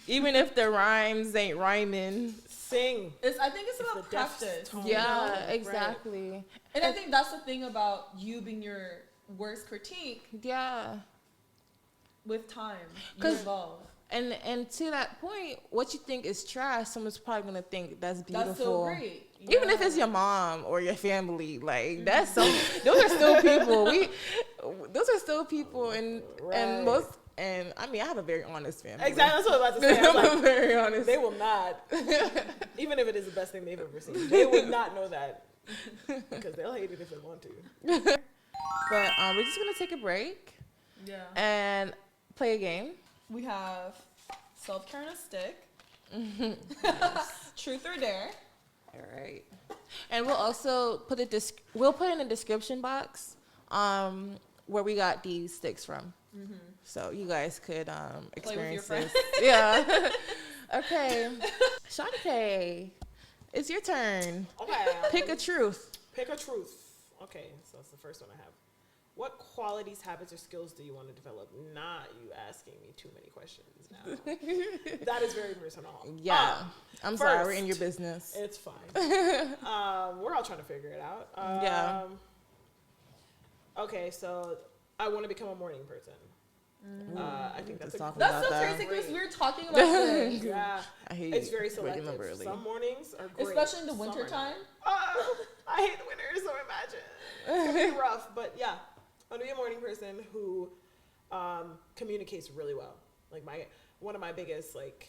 even if the rhymes ain't rhyming. Sing. I think it's about practice. Yeah, exactly. Right. And I think that's the thing about you being your worst critique. Yeah. With time, you evolve. And to that point, what you think is trash, someone's probably gonna think that's beautiful. That's so great. Even if it's your mom or your family, like that's so. Those are still people. Those are still people, and most. And I mean, I have a very honest family. Exactly, that's what I was about to say. I was like, very honest. They will not, even if it is the best thing they've ever seen, they would not know that because they'll hate it if they want to. But we're just gonna take a break. Yeah. And play a game. We have self-care on a stick. Truth or dare. All right. And we'll also put in the description box where we got these sticks from. So you guys could experience Play this. with your Yeah. Okay. Shaughna-Kay, it's your turn. Okay. Pick a truth. Pick a truth. Okay, so that's the first one I have. What qualities, habits, or skills do you want to develop? Not you asking me too many questions now. That is very personal. Yeah. I'm sorry, we're in first, your business. It's fine. We're all trying to figure it out. Yeah. Okay, so I want to become a morning person. I think that's talk a That's so about crazy that. because we were talking about this. yeah. I hate It's very waking up selective. early. Some mornings are great. Especially in the some winter are time. not. I hate the winter, so imagine. It's gonna be rough, but yeah. I want to be a morning person who communicates really well. Like one of my biggest, like,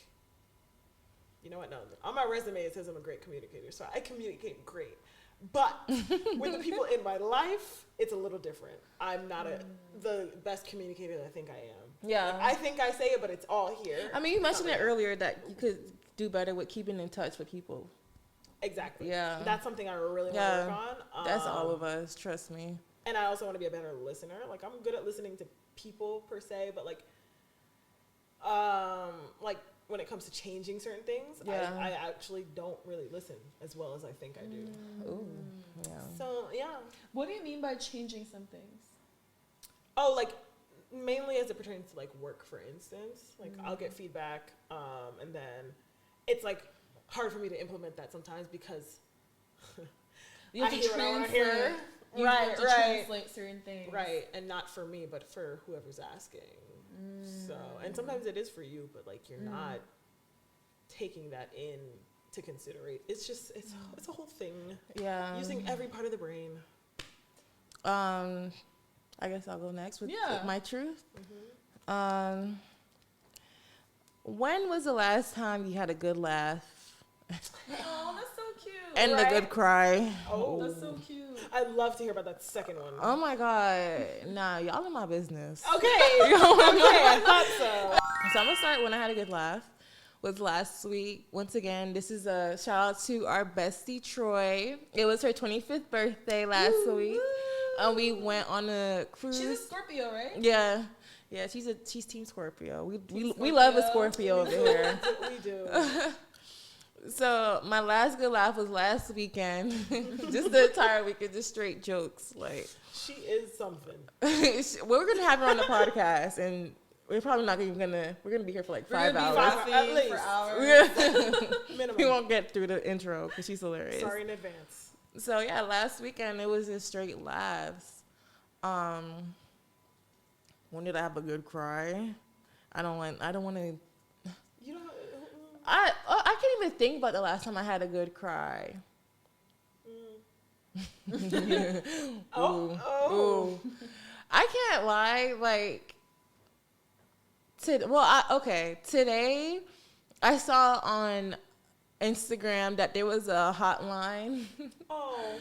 you know what? No, on my resume it says I'm a great communicator, so I communicate great. But with the people in my life, it's a little different. I'm not the best communicator that I think I am. Yeah. Like, I think I say it, but it's all here. I mean, you mentioned it earlier that you could do better with keeping in touch with people. Exactly. Yeah. That's something I really want to work on. That's all of us, trust me. And I also want to be a better listener. Like, I'm good at listening to people per se, but like when it comes to changing certain things, Yeah. I actually don't really listen as well as I think I do. Ooh, yeah. So yeah. What do you mean by changing some things? Oh, like mainly as it pertains to like work, for instance. Like I'll get feedback, and then it's like hard for me to implement that sometimes because You have I to hear what I wanna translate. hear. You have to translate certain things. Right, and not for me, but for whoever's asking. So, and sometimes it is for you, but like you're not taking that in to considerate. It's just it's a whole thing. Yeah. Using every part of the brain. I guess I'll go next with my truth. When was the last time you had a good laugh Oh, that's so cute. and a good cry? Oh, That's so cute. I'd love to hear about that second one. Oh my God. Nah, y'all in my business. Okay. Okay, I thought so. So I'm gonna start when I had a good laugh. Was last week. Once again, this is a shout out to our bestie Troy. It was her 25th birthday last week. We went on a cruise. She's a Scorpio, right? Yeah, she's Team Scorpio. We love a Scorpio over here. We do. So my last good laugh was last weekend. Just the entire weekend, just straight jokes. Like She is something. we're gonna have her on the podcast, and we're probably not even gonna. We're gonna be here for like 5 hours. At least. For hours. Minimum. We won't get through the intro because she's hilarious. Sorry in advance. So yeah, last weekend it was just straight laughs. When did I have a good cry? I don't want to. You know, I can't even think about the last time I had a good cry. Ooh. I can't lie. Like, today I saw on Instagram that there was a hotline. Oh.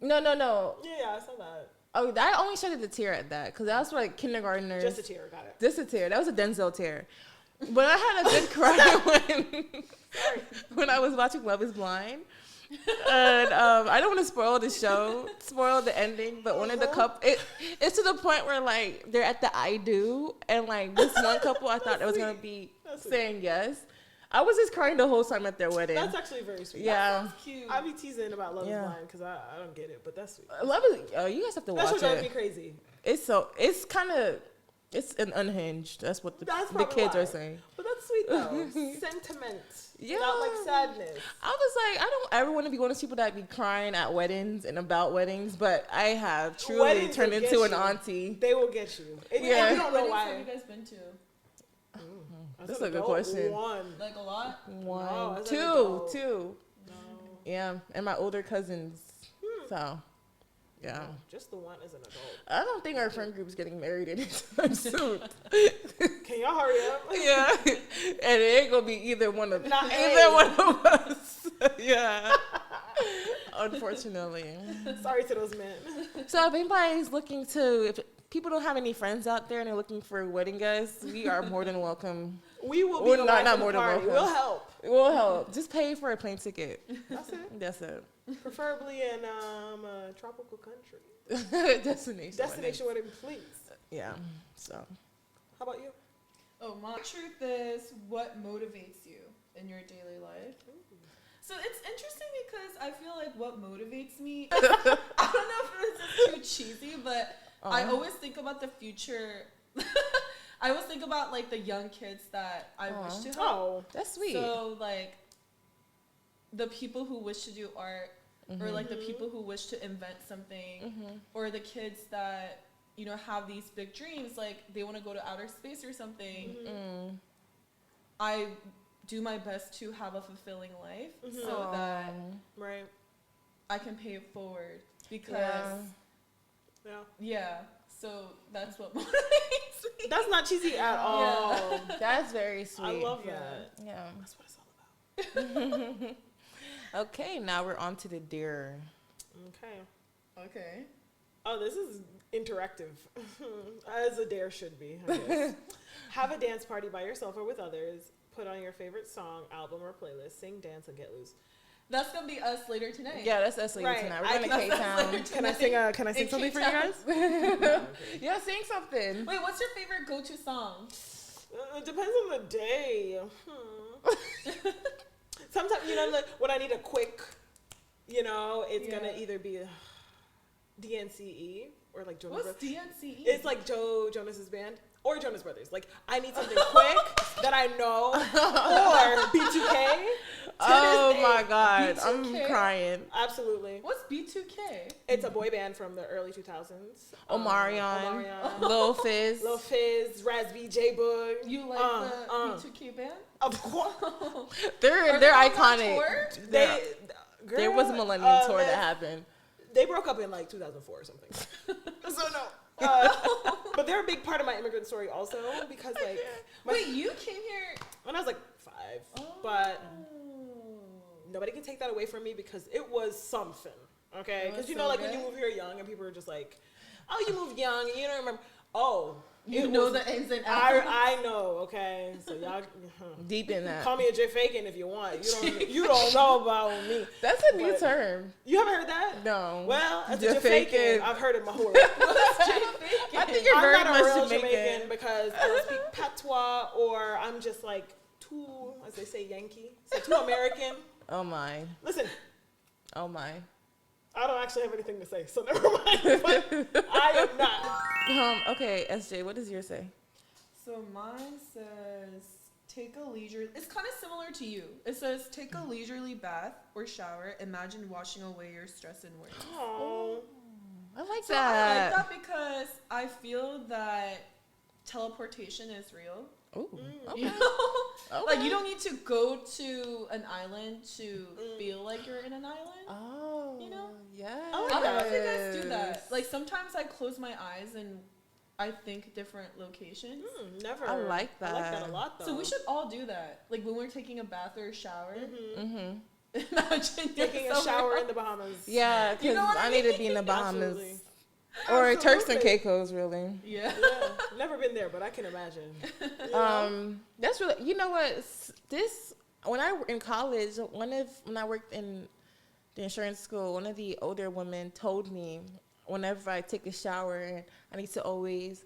No. Yeah, I saw that. Oh, I only shedded a tear at that because that was for like kindergartners. Just a tear, got it. Just a tear. That was a Denzel tear. But I had a good cry when I was watching Love Is Blind. And I don't want to spoil the show, spoil the ending, but one of the couple, it's to the point where like they're at the I do, and like this one couple I thought that was gonna be saying yes. I was just crying the whole time at their wedding. That's actually very sweet. Yeah. That's cute. I be teasing about Love Is Blind because I don't get it, but that's sweet. Love Is, oh, you guys have to That watch should drive me it. crazy. It's an unhinged. That's what the probably kids why. are saying. But that's sweet though. Sentiment. Yeah. Not like sadness. I was like, I don't ever want to be one of those people that be crying at weddings and about weddings, but I have truly Weddings turned will into get an you. auntie. They will get you. And Yeah. you don't know What why. have you guys been to? That's a good question. One. Like a lot? One, No, as an two. adult. No. Yeah, and my older cousins. So, yeah. No, just the one as an adult. I don't think our friend group's getting married anytime soon. Can y'all hurry up? Yeah, and it ain't gonna be either one of Not one of us. Yeah, unfortunately. Sorry to those men. So if anybody's looking to, if people don't have any friends out there and they're looking for wedding guests, we are more than welcome. We will Or be the not life of the more than party. welcome. We'll help. We'll help. Just pay for a plane ticket. That's it. That's it. Preferably in a tropical country. Destination wedding, please. Yeah. So. How about you? Oh, my truth is, what motivates you in your daily life? So it's interesting because I feel like what motivates me, I don't know if this is too cheesy, but I always think about the future. I always think about like the young kids that I wish to help. Oh, that's sweet. So like the people who wish to do art, or like the people who wish to invent something, or the kids that, you know, have these big dreams, like they want to go to outer space or something. I do my best to have a fulfilling life so that I can pay it forward, because so that's what motivates me. That's not cheesy at all. That's very sweet. I love that. Yeah. That's what it's all about. Okay, now we're on to the dear. Okay. Oh, this is interactive, as a dare should be, I guess. Have a dance party by yourself or with others. Put on your favorite song, album, or playlist. Sing, dance, and get loose. That's gonna be us later tonight. Yeah, that's us later tonight. We're going to Cape Town. Can I sing something for you guys? Yeah, sing something. Wait, what's your favorite go-to song? It depends on the day. Sometimes, you know, like when I need a quick, you know, it's gonna either be DNCE or like Jonas Brothers. What's DNCE? It's like Joe Jonas's band or Jonas Brothers. Like I need something quick that I know, or B2K. Oh my God, B2K? I'm crying. Absolutely. What's B2K? It's a boy band from the early 2000s. Omarion, Lil Fizz. Lil Fizz, Raz B, J Boog. You like the B2K band? Of course. They're iconic. There was a Millennium tour that happened. They broke up in like 2004 or something. So no. But they're a big part of my immigrant story also, because like wait, you came here when I was like 5, but nobody can take that away from me because it was something. Okay, because you know, like when you move here young and people are just like, oh, you moved young and you don't remember. Oh, you know the ins and outs. I know. Okay, so y'all deep in that. Call me a J Fakin if you want. You don't know about me. That's a new term. You haven't heard that? No. Well, as a Jamaican, I've heard it my whole life. I think you're very much real Jamaican because I don't speak patois, or I'm just like too, as they say, Yankee, so too American. Oh my. Listen. Oh my. I don't actually have anything to say, so never mind. But I am not. Okay, SJ, what does yours say? So mine says, take a leisurely... It's kind of similar to you. It says, take a leisurely bath or shower. Imagine washing away your stress and worries. Oh, I like so that. I like that because I feel that teleportation is real. Ooh, okay. You know? Okay. Like, you don't need to go to an island to feel like you're in an island. Oh, you know? Yeah. I don't know if you guys do that. Like, sometimes I close my eyes and I think different locations. Never. I like that. I like that a lot, though. So we should all do that. Like, when we're taking a bath or a shower. Imagine taking a shower in the Bahamas. Yeah, because I need to be in the Bahamas. Absolutely. Or Absolutely. Turks and Caicos, really. Yeah. Never been there, but I can imagine. That's really, you know what? This, when I were in college, when I worked in the insurance school, one of the older women told me whenever I take a shower and I need to always,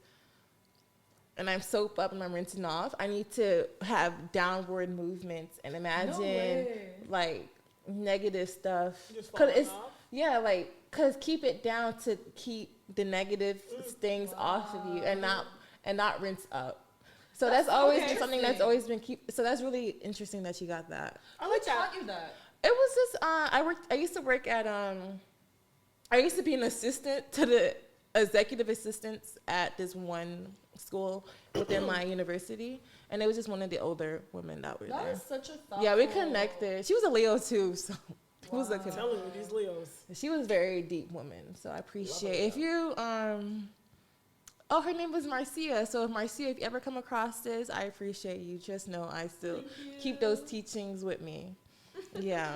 and I'm soap up and I'm rinsing off, I need to have downward movements and imagine like negative stuff. Just falling off? Yeah, like, cause keep it down to keep the negative things off of you and not rinse up. So that's always been something that's always been so that's really interesting that you got that. I like Who taught you that? It was just I used to work at I used to be an assistant to the executive assistants at this one school within my university, and it was just one of the older women that were there. That is such a thoughtful... Yeah, we connected. She was a Leo too, so it was a connection. Telling you, these Leos. She was a very deep woman, so I appreciate if you oh, her name was Marcia. So if Marcia, if you ever come across this, I appreciate you. Just know I still keep those teachings with me. Yeah.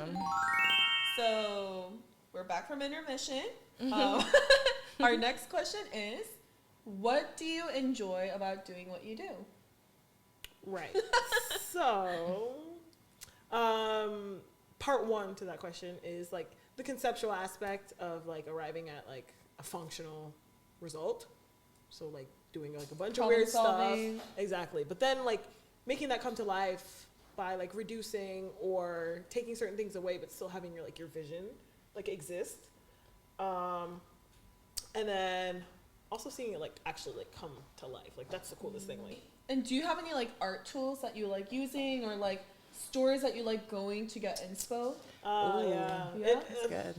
So we're back from intermission. Our next question is, what do you enjoy about doing what you do? Right. So, Part one to that question is like the conceptual aspect of like arriving at like a functional result. So like doing like a bunch of weird stuff. Exactly. But then like making that come to life by like reducing or taking certain things away, but still having your like your vision like exist. And then also seeing it like actually like come to life. Like that's the coolest thing. Like, and do you have any like art tools that you like using, or like stores that you like going to get inspo? Yeah. That's good.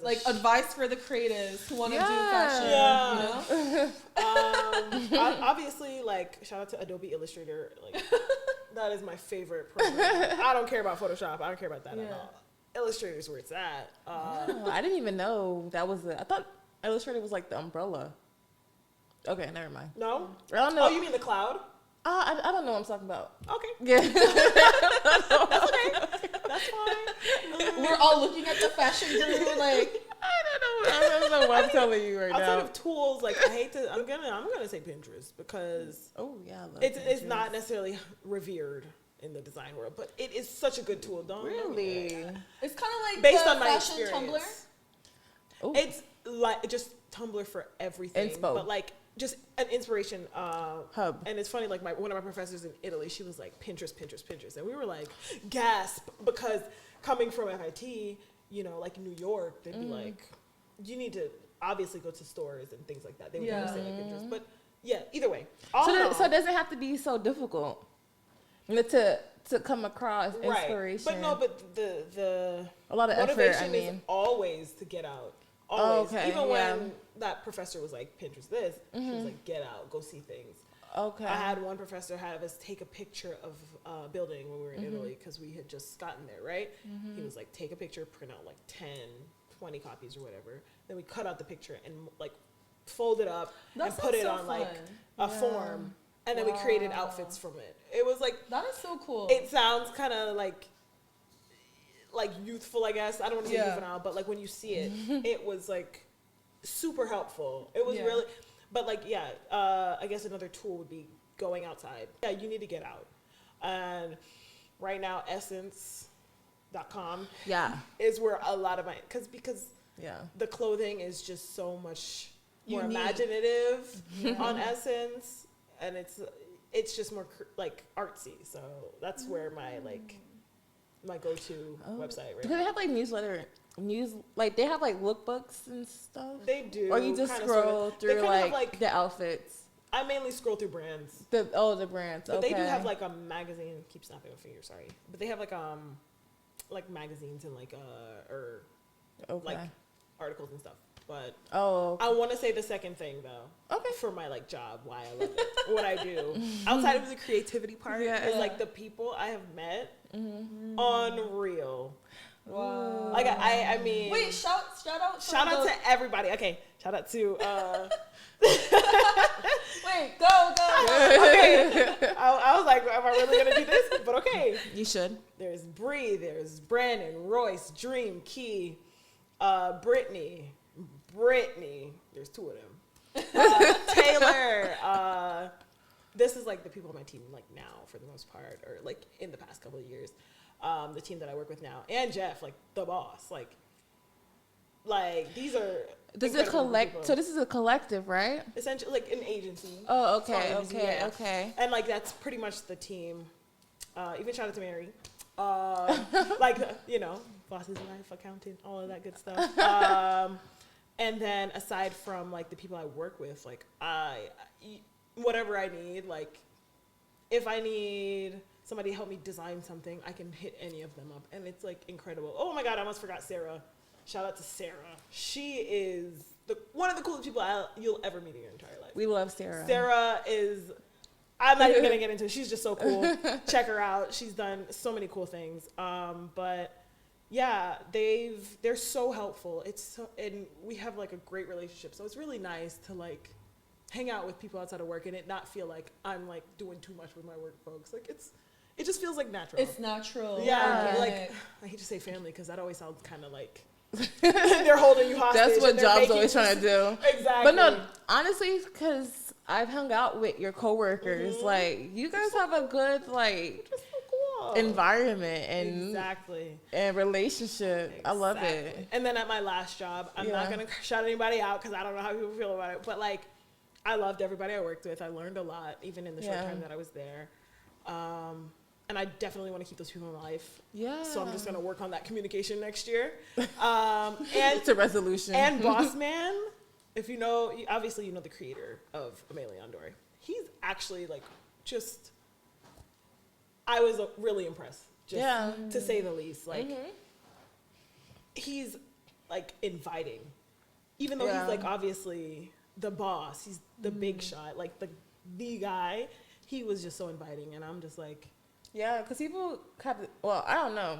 Like advice for the creatives who want to do fashion, you know? Obviously, like shout out to Adobe Illustrator. Like that is my favorite program. I don't care about Photoshop. I don't care about that at all. Illustrator is where it's at. I didn't even know that was I thought Illustrator was like the umbrella. Okay, never mind. No? I don't know. Oh, you mean the cloud? I don't know what I'm talking about. Okay. Yeah. That's okay. That's fine. We're all looking at the fashion guru like, I don't know what I'm telling you right now. Outside of tools, like I'm gonna say Pinterest because I love it's not necessarily revered in the design world, but it is such a good tool. Really? It's kind of like based the on my fashion experience. Tumblr. Ooh. It's like just Tumblr for everything, Inspo. but like just an inspiration hub. And it's funny, like one of my professors in Italy, she was like Pinterest, and we were like gasp because coming from FIT, you know, like New York, they'd be like, you need to obviously go to stores and things like that. They would never say like Pinterest, but yeah, either way. So it doesn't have to be so difficult to come across inspiration. Right. But no, but the a lot of motivation effort. is always to get out. Always. Okay, Even when that professor was like, Pinterest this, she was like, get out, go see things. Okay. I had one professor have us take a picture of a building when we were in Italy because we had just gotten there, right? He was like, take a picture, print out like 10, 20 copies or whatever. Then we cut out the picture and like fold it up and put it on like a form. And then we created outfits from it. It was like, that is so cool. it sounds kind of like youthful, I guess. I don't want to say juvenile, but like when you see it, it was like super helpful. It was really, but like, I guess another tool would be going outside. Yeah, you need to get out. And right now, essence.com is where a lot of my, because the clothing is just so much more imaginative on Essence, and it's just more like artsy. So that's where my my go-to website right Do now. they have like like they have like lookbooks and stuff? They do. Or you just scroll through like the outfits? I mainly scroll through brands. The brands. But they do have like a magazine. Keep snapping my finger, sorry. But they have like magazines and like like articles and stuff. But I want to say the second thing though. Okay. For my like job, why I love it, what I do outside of the creativity part is like the people I have met. Unreal. Wow. Like I mean. Wait, shout out to everybody. Okay, shout out to. Wait, go. Okay. I was like, am I really gonna do this? But okay. You should. There's Bree. There's Brandon, Royce, Dream, Key, Brittany. There's two of them. Taylor. This is like the people on my team like now for the most part, or like in the past couple of years. The team that I work with now, and Jeff, like the boss, like these are. So this is a collective, right? Essentially, like an agency. Oh, okay, okay. And like that's pretty much the team. Even shout out to Mary. Like you know, boss's wife, accountant, all of that good stuff. And then aside from like the people I work with, like whatever I need, like if I need somebody to help me design something, I can hit any of them up, and it's like incredible. Oh my God, I almost forgot Sarah. Shout out to Sarah. She is one of the coolest people you'll ever meet in your entire life. We love Sarah. Sarah is, I'm not even gonna get into it. She's just so cool. Check her out. She's done so many cool things. But yeah, they're so helpful. And we have like a great relationship. So it's really nice to like hang out with people outside of work and it not feel like I'm like doing too much with my work folks. Like it just feels like natural. It's natural. Yeah. Like I hate to say family because that always sounds kind of like they're holding you hostage. That's what jobs always trying to do. Exactly. But no, honestly, because I've hung out with your coworkers, like you guys have a good like. Just so cool. environment and exactly and relationship. I love it. Exactly. And then at my last job, I'm not gonna shout anybody out because I don't know how people feel about it, but like I loved everybody I worked with. I learned a lot even in the short time that I was there. And I definitely want to keep those people in my life. Yeah. So I'm just going to work on that communication next year. And it's a resolution. And Boss Man, if you know, obviously you know the creator of Amelia Andor. He's actually like just, I was really impressed. Just to say the least. Like, he's like inviting. Even though he's like obviously the boss, he's the big shot, like the guy, he was just so inviting. And I'm just like, yeah, because people have, well, I don't know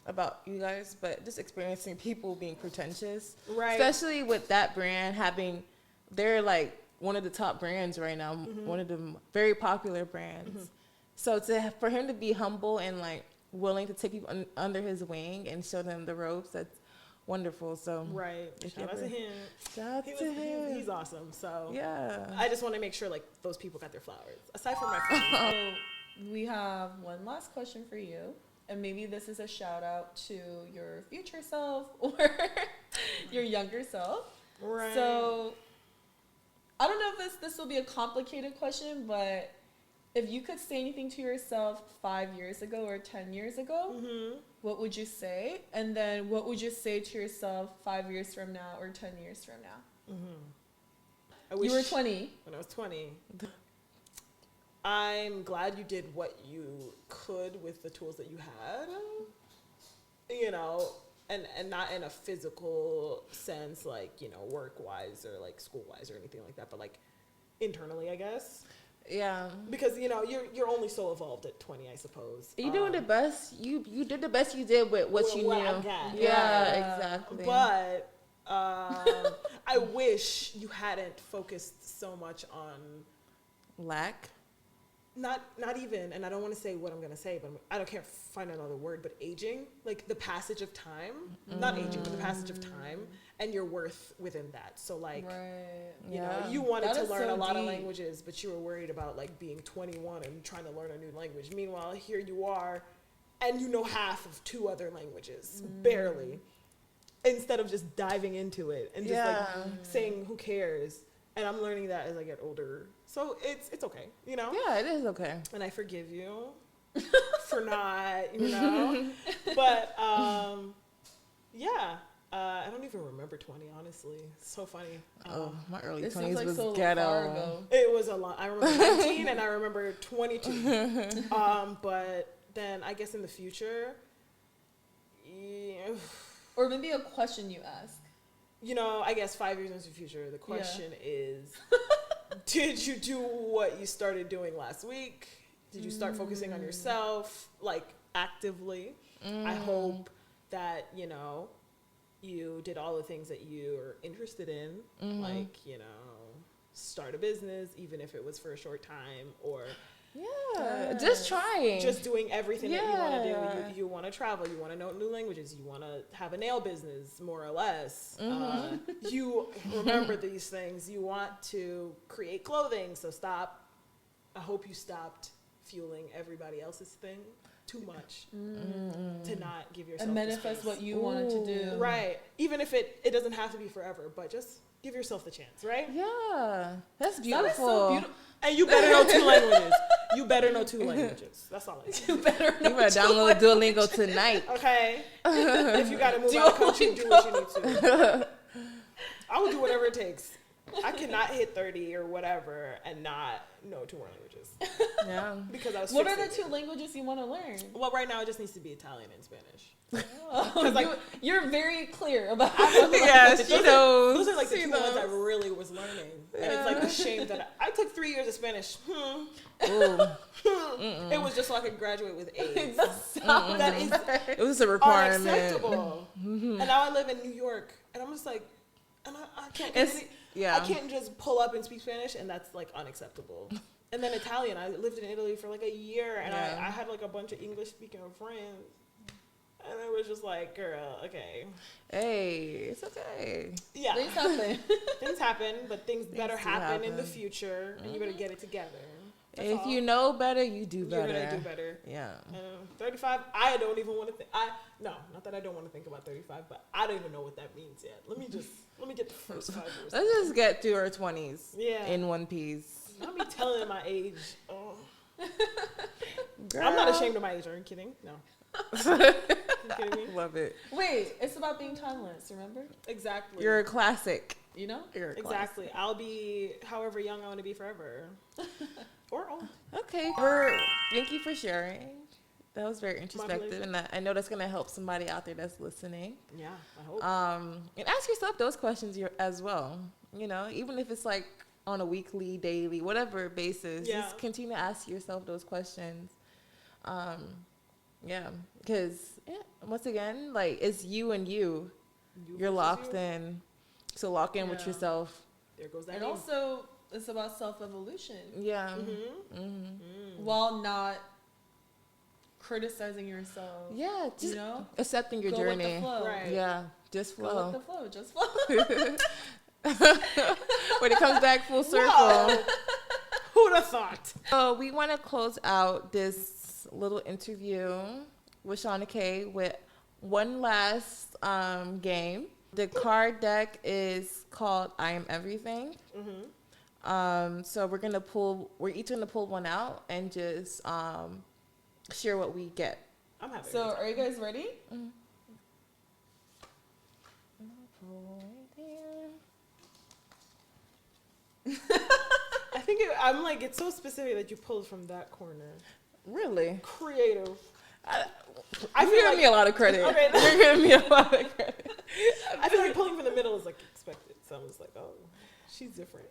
about you guys, but just experiencing people being pretentious. Right. Especially with that brand having, they're like one of the top brands right now, one of the very popular brands. So for him to be humble and like willing to take people under his wing and show them the ropes, that's wonderful. So shout out to him. Shout out to him. He's awesome. So yeah, I just want to make sure like those people got their flowers. Aside from my friends. We have one last question for you, and maybe this is a shout out to your future self or your younger self. Right. So I don't know if this will be a complicated question, but if you could say anything to yourself 5 years ago or 10 years ago, what would you say? And then what would you say to yourself 5 years from now or 10 years from now? You were 20. When I was 20. I'm glad you did what you could with the tools that you had, you know, and not in a physical sense, like, you know, work-wise or like school-wise or anything like that, but like internally, I guess. Yeah. Because, you know, you're only so evolved at 20, I suppose. You're doing the best. You did the best you did with what you knew. I got. Yeah, exactly. But I wish you hadn't focused so much on lack. Not even, and I don't want to say what I'm going to say, but I can't find another word, but aging, like the passage of time, not aging, but the passage of time and your worth within that. So like, you know, you wanted to learn a lot of languages, but you were worried about like being 21 and trying to learn a new language. Meanwhile, here you are and you know half of 2 other languages, barely, instead of just diving into it and just like saying, who cares? And I'm learning that as I get older. So it's okay, you know? Yeah, it is okay. And I forgive you for not, you know? But, yeah. I don't even remember 20, honestly. It's so funny. My early 20s was so ghetto. It was a lot. I remember 19 and I remember 22. But then I guess in the future, or maybe a question you ask. You know, I guess 5 years into the future, the question is, did you do what you started doing last week? Did you start focusing on yourself, like, actively? I hope that, you know, you did all the things that you're interested in, like, you know, start a business, even if it was for a short time, or... just trying. Just doing everything that you want to do. You want to travel. You want to know new languages. You want to have a nail business, more or less. You remember these things. You want to create clothing. So stop. I hope you stopped fueling everybody else's thing too much to not give yourself and manifest what you wanted to do. Right. Even if it doesn't have to be forever, but just give yourself the chance, right? Yeah. That's beautiful. That is so beautiful. And you better know 2 languages. You better know 2 languages. That's all I say. You better download Duolingo tonight. Okay. If you got to move out of the country, do what you need to. I will do whatever it takes. I cannot hit 30 or whatever and not know 2 more languages. Yeah. Because I was What are the 2 languages you want to learn? Well, right now it just needs to be Italian and Spanish. You're very clear about she knows. Those are like the 2 ones I really was learning. And it's like a shame that I took 3 years of Spanish. It was just so I could graduate with A's. It was a requirement. Unacceptable. And now I live in New York, and I'm just like, and I can't. I can't just pull up and speak Spanish, and that's like unacceptable. And then Italian. I lived in Italy for like a year, and I had like a bunch of English speaking friends. And it was just like, girl, okay. Hey, it's okay. Yeah. Things happen. Things happen, but things better happen in the future, and you better get it together. If you know better, you do better. You're gonna do better. Yeah. 35. I don't even want to think. Not that I don't want to think about 35, but I don't even know what that means yet. Let me get the first 5 years. Let's just get through our 20s. Yeah. In one piece. Not me telling my age. Oh. Girl. I'm not ashamed of my age. Are you kidding? No. You kidding me? Love it. Wait, it's about being timeless, remember? Exactly. You're a classic. You know? You're a Exactly. I'll be however young I want to be forever. Or old. Okay. Thank you for sharing. That was very introspective, and I know that's gonna help somebody out there that's listening. Yeah, I hope. And ask yourself those questions as well. You know, even if it's like on a weekly, daily, whatever basis, just continue to ask yourself those questions. Yeah, because once again, like it's you and you. You're locked in, so lock in with yourself. There goes that. And also, it's about self-evolution. Yeah. While not criticizing yourself. Yeah, just accepting your Go journey. with the flow. Right. Yeah, just flow. Go with the flow. Just flow. When it comes back full circle. Whoa. Who'd have thought? So we want to close out this little interview with Shaughna-Kay with one last game. The card deck is called I Am Everything. So we're each gonna pull one out and just share what we get. I'm happy. So, are you guys ready? I think I'm like, it's so specific that you pulled from that corner. Really? Creative. I feel like me a lot of credit. Okay. You're giving me a lot of credit. I feel like pulling from the middle is like expected. So I'm just like, oh, she's different.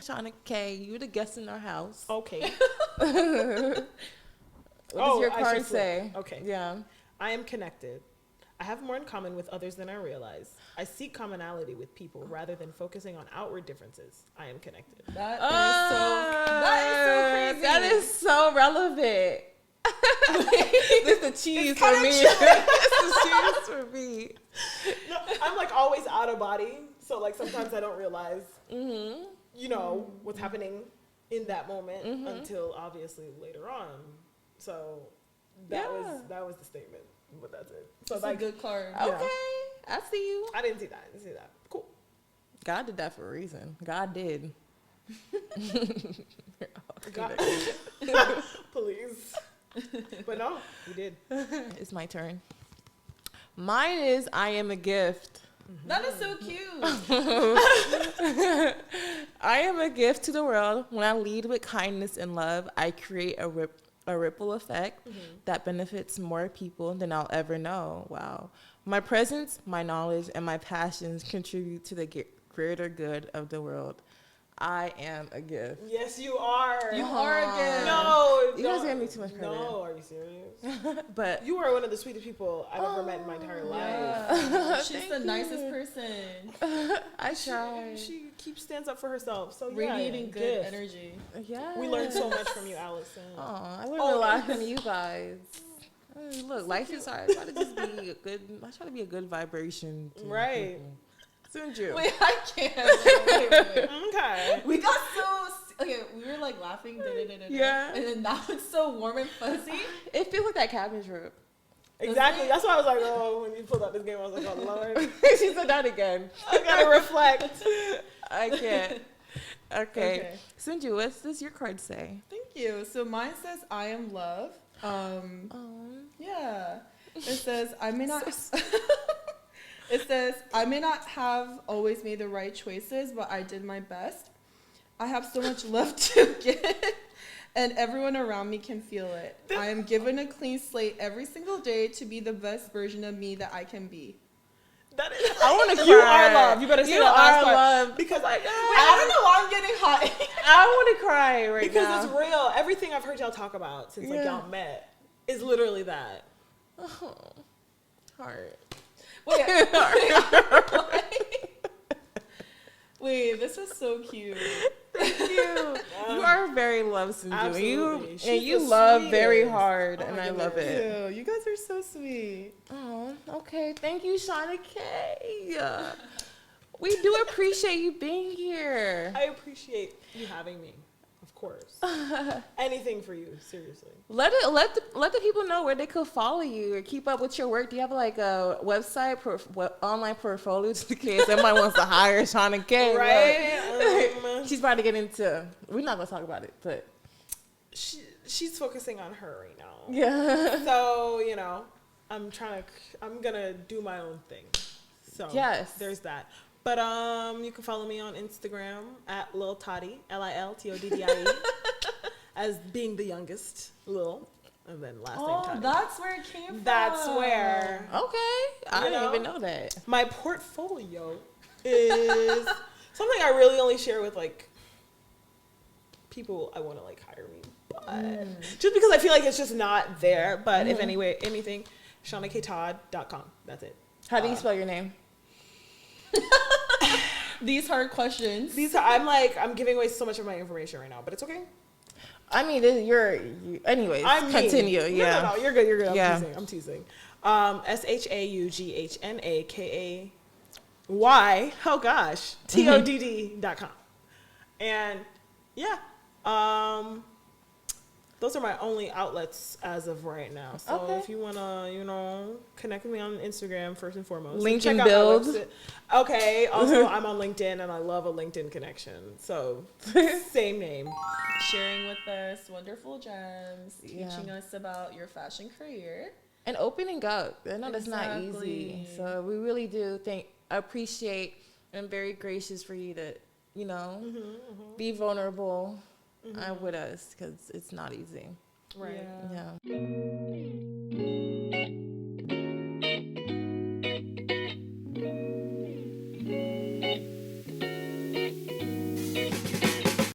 Shaughna-Kay, you the guest in our house. Okay. What does your card say? Okay. Yeah. I am connected. I have more in common with others than I realize. I seek commonality with people rather than focusing on outward differences. I am connected. That is so crazy. That is so relevant. This is the cheese for me. This is cheese for me. No, I'm like always out of body. So like sometimes I don't realize, you know, what's happening in that moment until obviously later on. So that was the statement. But that's it. So It's like a good card. Okay. I see you. I didn't see that. Cool. God did that for a reason. God did. God. Please. But no, you did. It's my turn. Mine is I am a gift. That is so cute. I am a gift to the world. When I lead with kindness and love, I create a ripple effect that benefits more people than I'll ever know. Wow. My presence, my knowledge, and my passions contribute to the greater good of the world. I am a gift. Yes, you are. You are a gift. No, You guys gave me too much credit. No, are you serious? But You are one of the sweetest people I've ever met in my entire life. Yeah. She's the nicest person. I try. She stands up for herself. So Radiating good gift. energy. Yeah. We learned so much from you, Allison. Oh, I learned a lot from you guys. Look, life is hard. I try to just be a good. I try to be a good vibration. To Right. people. Soon, Drew. Wait, I can't. Wait. Okay. We got so we were like laughing. Yeah. And then now it's so warm and fuzzy. It feels like that cabin trip. Exactly. That's why I was like, oh, when you pulled out this game, I was like, oh Lord, She said that again. I gotta reflect. I can't. Okay. Sunju, what does your card say? Thank you. So mine says I am love. Yeah. It says I may not. It says, I may not have always made the right choices, but I did my best. I have so much love to give, and everyone around me can feel it. I am given a clean slate every single day to be the best version of me that I can be. That is. I want to cry. You are love. You better say You that last are part. love. Because I don't know why I'm getting hot. I want to cry right because now. it's real. Everything I've heard y'all talk about since like y'all met is literally that. Oh, heart. Wait, this is so cute. Thank you. You are very love, Sunju. Absolutely. And you the love very sweetest. hard, Oh and my I love goodness. it. You guys are so sweet. Oh, okay. Thank you, Shaughna-Kay. We do appreciate you being here. I appreciate you having me. Of course. Anything for you, seriously. Let the people know where they could follow you or keep up with your work. Do you have like a website, online portfolio, just in case somebody wants to hire Shaughna-Kay? Right? She's about to get into. We're not gonna talk about it, but she's focusing on her right now. Yeah. So I'm gonna do my own thing. So yes, there's that. But you can follow me on Instagram at Lil Toddy, LilToddie, as being the youngest, Lil, and then last name Toddy. That's where it came from. That's where. Okay, I didn't even know that. My portfolio is something I really only share with like people I want to like hire me, but just because I feel like it's just not there. But if anything, ShaughnaKayTodd.com. That's it. How do you spell your name? These hard questions. I'm giving away so much of my information right now, but it's okay. I mean, anyways, continue. No, you're good. I'm teasing. ShaughnaKay. Oh gosh. TODD.com. And yeah. Those are my only outlets as of right now. So if you want to, connect with me on Instagram first and foremost. LinkedIn build. Okay. Also, I'm on LinkedIn and I love a LinkedIn connection. So same name. Sharing with us wonderful gems, teaching us about your fashion career. And opening up. I know that's not easy. So we really do appreciate and very gracious for you to, be vulnerable with us because it's not easy. Right. Yeah.